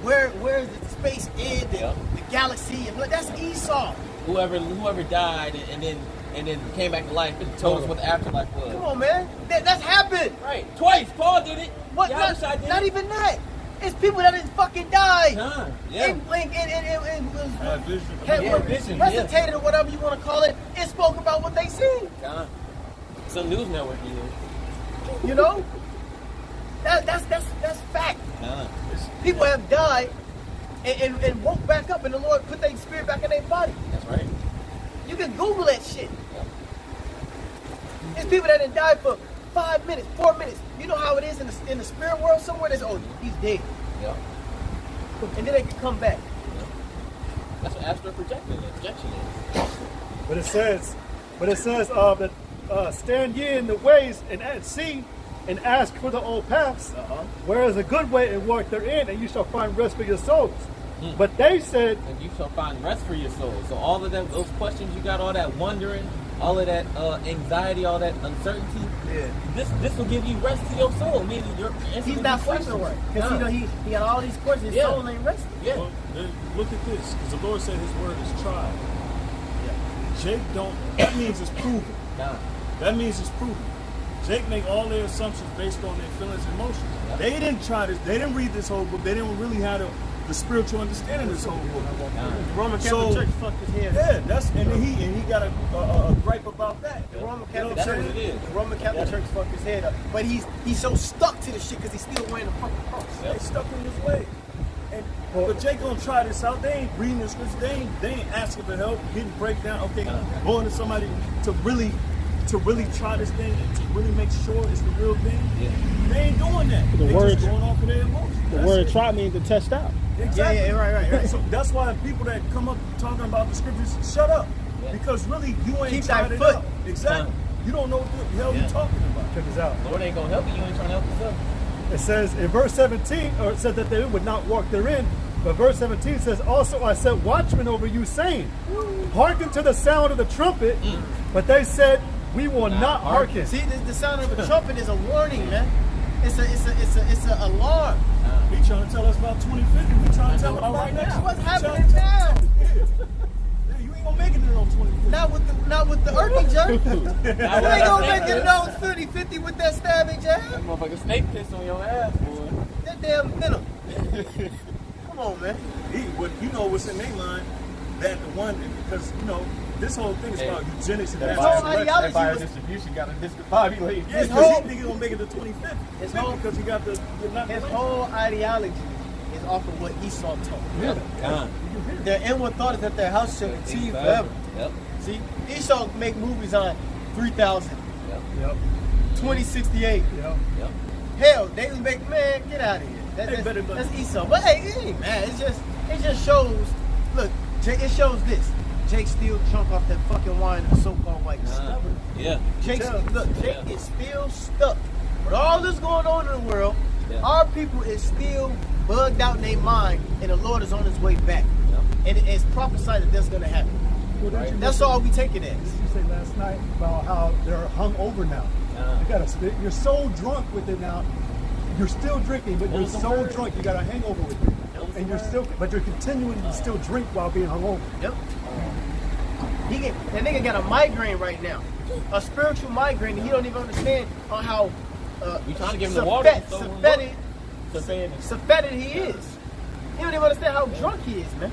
where is the space end, Yep. the galaxy, and that's Esau. Whoever died and then came back to life and told us what the afterlife was. Come on, man. That's happened. Right. Twice. Paul did it. What? Yahushua did Not it. even that. It's people that didn't fucking die. Nah, yeah. had vision. Yeah, vision, recitated or whatever you want to call it. It spoke about what they seen. Nah. Some news network either. You know? That's fact. Nah. People have died and woke back up, and the Lord put their spirit back in their body. That's right. You can Google that shit. There's people that didn't die for 5 minutes, 4 minutes. You know how it is in the spirit world somewhere? There's, oh, he's dead. Yeah. And then they can come back. That's what astral projection is. But it says that stand ye in the ways and see and ask for the old paths, where is a good way and walk therein, and you shall find rest for your souls. But they said, And you shall find rest for your soul. So all of those questions you got, all that wondering, all of that anxiety, all that uncertainty, this will give you rest to your soul. Meaning He's not sleeping right. Because he got all these questions. His Yeah. soul ain't resting. Yeah. Well, then look at this, because the Lord said His word is tried. Jake don't. That means it's proven. Nah. That means it's proven. Jake make all their assumptions based on their feelings and emotions. They didn't try this. They didn't read this whole book. They didn't really have the spiritual understanding of this whole book. The Roman Catholic Church fucked his head. Yeah, that's and he got a gripe about that. The Roman You know Catholic what I'm Church, saying? the Roman Catholic Church fucked his head up. But he's so stuck to the shit because he's still wearing the fucking cross. They stuck in his way. And but Jake gonna try this out. They ain't reading the scriptures. They ain't asking for help, getting breakdown. Okay, going to somebody to really try this thing and to really make sure it's the real thing. Yeah. They ain't doing that. The they word- just going off of their emotions. The That's word it. try means to test out. Exactly. Yeah, right. So that's why people that come up talking about the scriptures, shut up. Because really, you ain't Keep tried that it foot. out. Exactly. You don't know what the hell you talking about. Check this out. Lord ain't gonna help you. You ain't trying to help yourself. It says in verse 17, or it said that they would not walk therein. But verse 17 says, also I set watchmen over you, saying, hearken to the sound of the trumpet. But they said, we will not hearken. See, the sound of a trumpet is a warning, man. It's a alarm. He trying to tell us about 2050. We trying to tell him about right now. What's happening now? Yeah, you ain't gonna make it in on 2050. Not with the irking jab. You ain't gonna make it in on 30-50 with that stabbing That jab. motherfucker snake piss on your ass, boy. That damn venom. Come on, man. You know what's in their line? That the one, because, you know, this whole thing is about eugenics and His natural whole selection. ideology was distribution got a discombobulated. Yeah, his because whole- he think he gonna make it to 2050. His whole- Because he got the not his whole ideology is off of what Esau taught. Their inward thought is that their house shall continue forever. Yep. See, Esau make movies on 3000, Yep. 2068. Yep. Yep. Hell, they was make, man, get out of here. That's Esau. But hey, it ain't mad. It just shows. Look, Jake, it shows this. Jake still drunk off that fucking wine and the so-called white stuff. Yeah. Jake is still stuck. With all this going on in the world, Yeah. our people is still bugged out in their mind, and the Lord is on his way back. And it's prophesied that that's going to happen. Well, didn't you That's listen- all we take it as. Didn't you say last night about how they're hung over now? You're so drunk with it now. You're still drinking, but you're so drunk you got a hangover with it. And but you're continuing to still drink while being hungover. Yep. That nigga got a migraine right now. A spiritual migraine, and he don't even understand on how We trying to give him the water. Sympathetic he is. He don't even understand how drunk he is, man.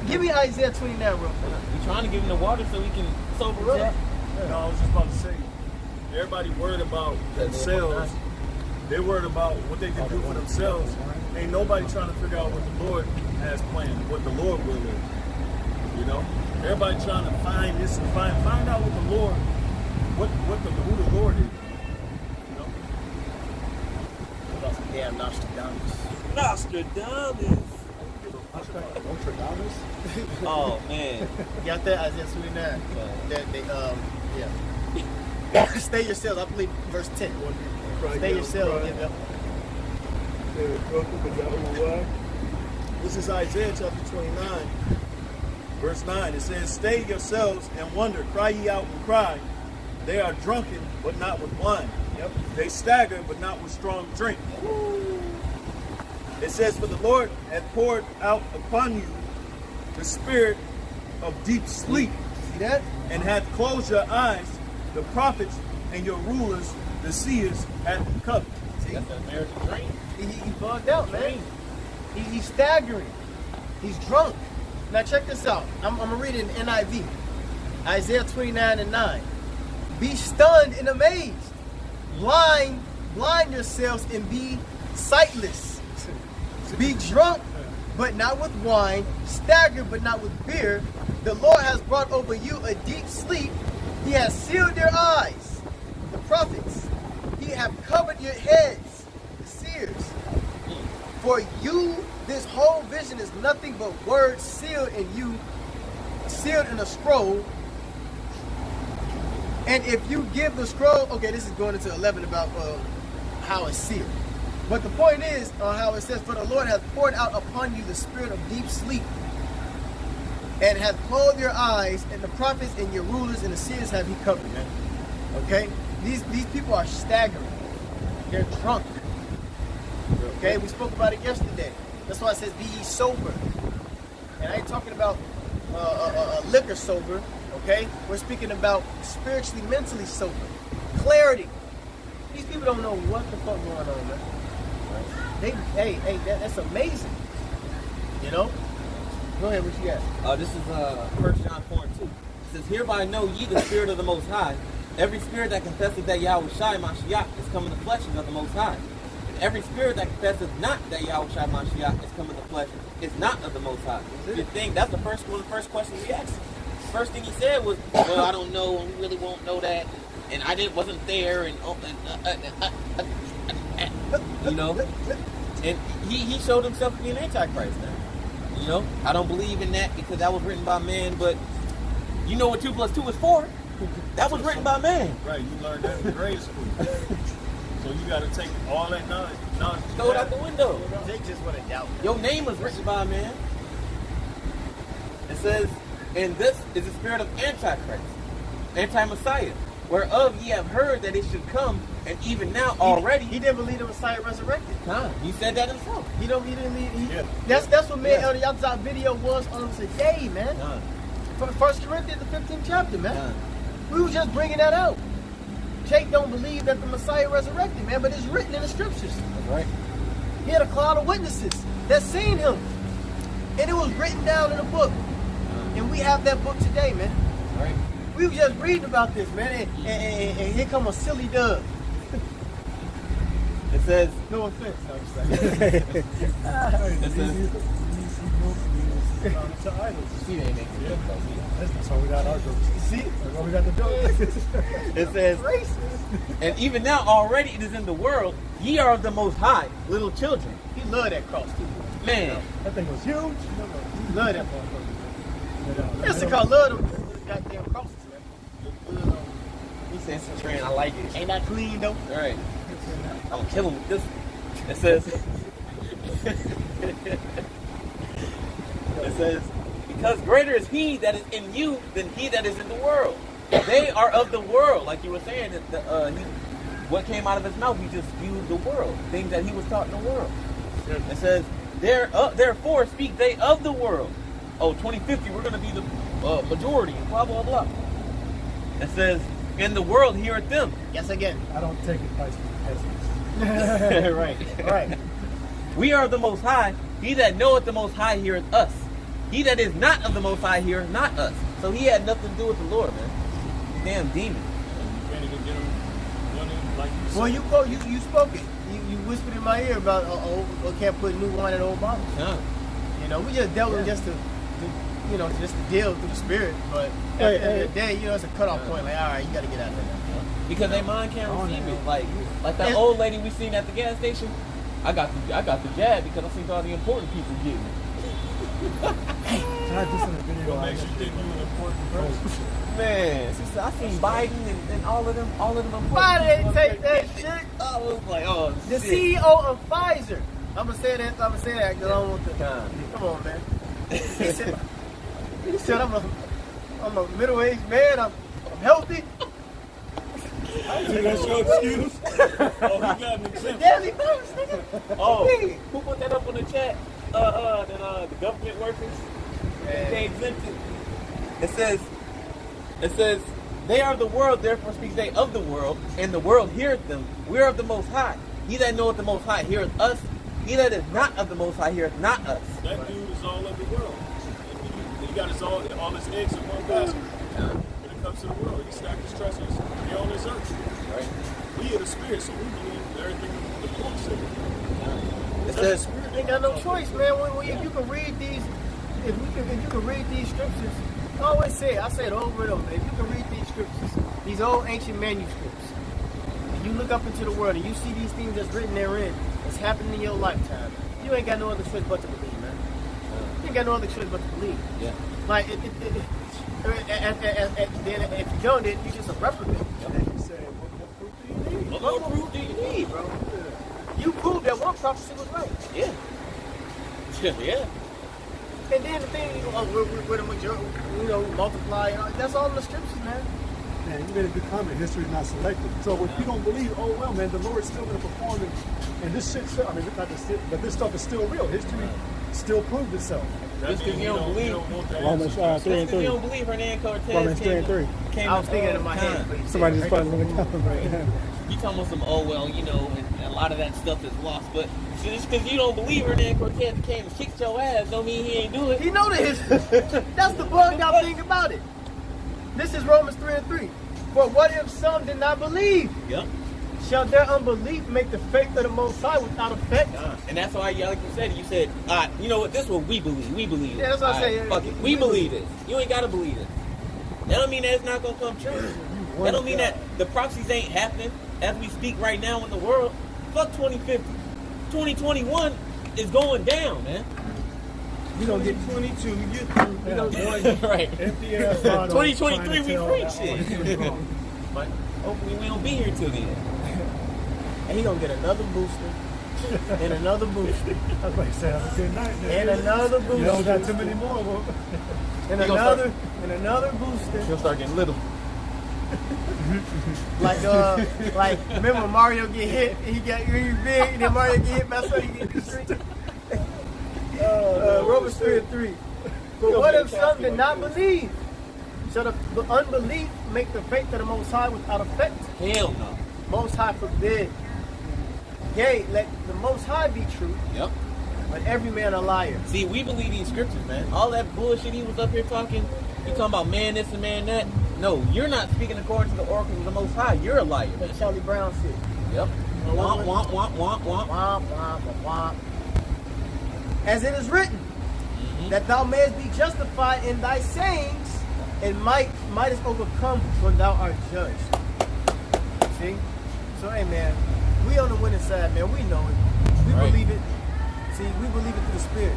Give me Isaiah 29 real quick. We trying to give him the water so we can sober up. No, I was just about to say, everybody worried about themselves. They're worried about what they can do for themselves. Ain't nobody trying to figure out what the Lord has planned, what the Lord will is. You know, everybody trying to find this and find out what the Lord, who the Lord is. You know, What about some damn Nostradamus? Nostradamus. Oh man. You got that? Isaiah 29. That they, yeah. Stay yourselves. I believe verse 10. Stay yourselves. Yeah. this is Isaiah chapter 29, verse 9. It says, "Stay yourselves and wonder, cry ye out and cry. They are drunken, but not with wine. Yep. They stagger, but not with strong drink." It says, "For the Lord hath poured out upon you the spirit of deep sleep, See that? and hath closed your eyes, the prophets and your rulers, the seers, hath covered." That's the American dream. He's bugged out, man. He's staggering. He's drunk. Now check this out. I'm going to read it in NIV. Isaiah 29 and 9. Be stunned and amazed. Blind yourselves and be sightless. Be drunk, but not with wine. Stagger, but not with beer. The Lord has brought over you a deep sleep. He has sealed your eyes. The prophets. He have covered your heads. The seers. For you, this whole vision is nothing but words sealed in you, sealed in a scroll. And if you give the scroll, okay, this is going into 11 about how it's sealed. But the point is how it says, "For the Lord hath poured out upon you the spirit of deep sleep, and hath closed your eyes, and the prophets and your rulers and the seers have he covered." Man. Okay? These people are staggering. They're drunk. Okay? We spoke about it yesterday. That's why it says, "Be ye sober." And I ain't talking about liquor sober. Okay? We're speaking about spiritually, mentally sober. clarity. These people don't know what the fuck going on, man. That's amazing. You know? Go ahead, what you got? This is 1 John 4 and 2. It says, hereby know ye the Spirit of the Most High. Every spirit that confesseth that Yahweh Shai Mashiach is come in the flesh is of the Most High. And every spirit that confesseth not that Yahweh Shai Mashiach is come in the flesh is not of the Most High. You think that's the first question we asked. First thing he said was, well, I don't know, and we really won't know that, and I wasn't there, and you know, and he showed himself to be an antichrist now. You know, I don't believe in that because that was written by man, but you know what 2 + 2 is 4? That was written by man. Right, you learned that in grade school. So you got to take all that knowledge. Throw it out the window. They just want to doubt. Your name was written by man. It says, and this is the spirit of Antichrist, anti-Messiah, whereof ye have heard that it should come, and even now already. He didn't believe the Messiah resurrected. Nah, he said that himself. He didn't believe. Yeah. That's what man Elder Yaz's video was on today, man. Nah. 1 Corinthians, the 15th chapter, man. Nah. We were just bringing that out. Jake don't believe that the Messiah resurrected, man, but it's written in the scriptures. That's right. He had a cloud of witnesses that seen him. And it was written down in a book. And we have that book today, man. Right. We were just reading about this, man, and here come a silly dove. It says, No offense, no, I'm just like, it says, To idols. see, they make it. That's why we got our jokes. see? That's why we got the jokes. It says, Racist. and even now already it is in the world, ye are of the Most High, little children. He loved that cross, too. Man, That thing was huge. He loved that motherfucker. It's called love them goddamn crosses, man. he said, Tran, I like it. Ain't that clean, though? All right. I'm gonna kill him with this. It says, it says, because greater is he that is in you than he that is in the world. They are of the world, like you were saying. That what came out of his mouth, he just spewed the world, things that he was taught in the world. It says, therefore speak they of the world. Oh, 2050, we're going to be the majority, blah, blah, blah. It says, in the world heareth them. Yes, again. I don't take advice from peasants. Right. Right. We are of the Most High. He that knoweth the Most High heareth us. He that is not of the Most High heareth not us. So he had nothing to do with the Lord, man. Damn demon. You can't even get them running like you said. Well, you spoke it. You whispered in my ear about can't put new wine in old bottles. Huh. You know, we just dealt with just to deal through the spirit. But at the end of the day, it's a cutoff point. Like, all right, you got to get out of there now. Because they mind can't receive it. Like that old lady we seen at the gas station. I got the jab because I seen all the important people getting it. I just in a video. What makes you think you an important person? Man, sister, I seen Biden and all of them important Why did people they up take there. that shit? I was like, oh, The shit. CEO of Pfizer. I'm gonna say that because I don't want to. Come on, man. He said I'm a middle-aged man. I'm healthy. That's your excuse? Oh, he got an exemption. Daily dose, nigga. Oh, Hey. who put that up on the chat? The government workers. They exempted. It says, they are the world, therefore speak they of the world, and the world heareth them. We are of the Most High. He that knoweth the Most High heareth us. He that is not of the Most High heareth not us. That dude is all over the world. He got all his eggs in one basket. When it comes to the world, he stacked his treasures here on this earth. Right? We are the spirit, so we believe everything the book said. It says, Ain't got no choice, man. If you can read these, if you can read these scriptures, I always say, I say it over and over. If you can read these scriptures, these old ancient manuscripts, and you look up into the world and you see these things that's written therein, that's happening in your lifetime, you ain't got no other choice but to believe, man. You ain't got no other choice but to believe. yeah. Like, if you don't, then you're just a reprobate. What more proof do you need, bro? You proved that one prophecy was right. Yeah. Yeah. And then the thing, with the majority, multiply, that's all in the scriptures, man. Man, you made a good comment. History is not selective. So if you don't believe, oh well, man, the Lord's still going to perform it, and this shit still, not this shit, but this stuff is still real. History still proved itself. Just because you don't believe. Romans 3 and Just because 3. you don't believe Hernan Cortez. Romans 3 and 3. I was thinking in my head. but you Somebody said just put it in the comment. You talking about some, oh well, you know, and a lot of that stuff is lost. But just because you don't believe Hernan Cortez came and kicked your ass, don't mean he ain't do it. He know the history. That's the bugged out thing about it. This is Romans 3 and 3. For what if some did not believe? Yep. Shall their unbelief make the faith of the Most High without effect? And that's why, like you said, you know what, this is what we believe. We believe it. Yeah, that's what I say. Fuck it. We believe it. You ain't got to believe it. That don't mean that it's not going to come true. That don't mean that the prophecies ain't happening as we speak right now in the world. Fuck 2050. 2021 is going down, man. We gonna get 22. We get through. We gonna Right. Empty ass bottle. 2023 we trying free to tell that shit. all was But hopefully we don't be here till then. and he gonna get another booster. And another booster. I was about to say, have a good night. And another booster. You don't got too many more. Well, And He gonna another booster. He'll start getting little. Like remember when Mario get hit and he got really big and then Mario get hit by something he get in the street. Romans 3 and 3. But what if some did not believe? Shall the unbelief make the faith of the Most High without effect? Hell no. Most High forbid. Yea, let the Most High be true, Yep. but every man a liar. See, we believe these scriptures, man. All that bullshit he was up here talking, he talking about man this and man that. No, you're not speaking according to the oracles of the Most High. You're a liar. That's Charlie Brown shit. Yep. Womp, womp, womp, womp, womp. Womp, womp, womp. As it is written, that thou mayest be justified in thy sayings, and mightest overcome when thou art judged. See? So, hey, man, we on the winning side, man. We know it. We Right. believe it. See, we believe it through the Spirit.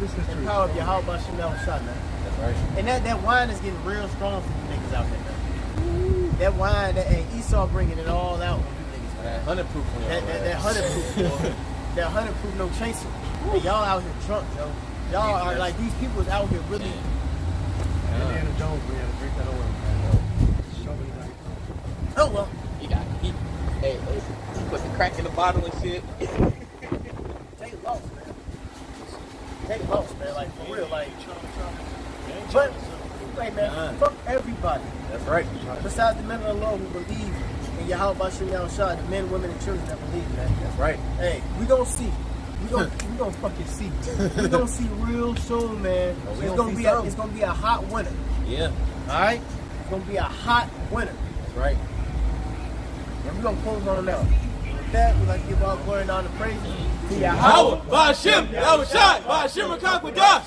this is The true. power of Yahweh Shem Shah, man. That's right. And that wine is getting real strong for you niggas out there, man. That wine, hey, Esau bringing it all out on you niggas, man. That 100 proof on y'all. That 100 proof, boy. That 100 proof no chaser. And y'all out here drunk, yo. Y'all are like, these people is out here really. Indiana Jones, we had to drink that oil, man. Show me that. Oh, well. You got hey, put the crack in the bottle and shit. Take loss, man. Take loss, man. Like, for real, like. But, hey, man, fuck everybody. That's right. Besides the men of the Lord who believe in Yahweh Shem Shah, the men, women, and children that believe, man. That's right. Hey, we gonna see. We gonna fucking see. We gonna see real soon, man. we It's gonna gonna see it's gonna be a hot winter. Yeah. All right, it's gonna be a hot winter. That's right. And we're gonna close on that. With that, we like to give all glory and honor and praise to Yahweh. Howard, Bashim, Yahushai, Bashim, Rakakwadash.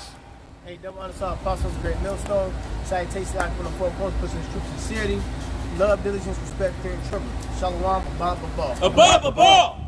Hey, double honor to our apostles, great millstone. Salutations out from the four corners, pushing his troops in sincerity, love, diligence, respect, fear, and trembling. Shalom, above, above. Above, above.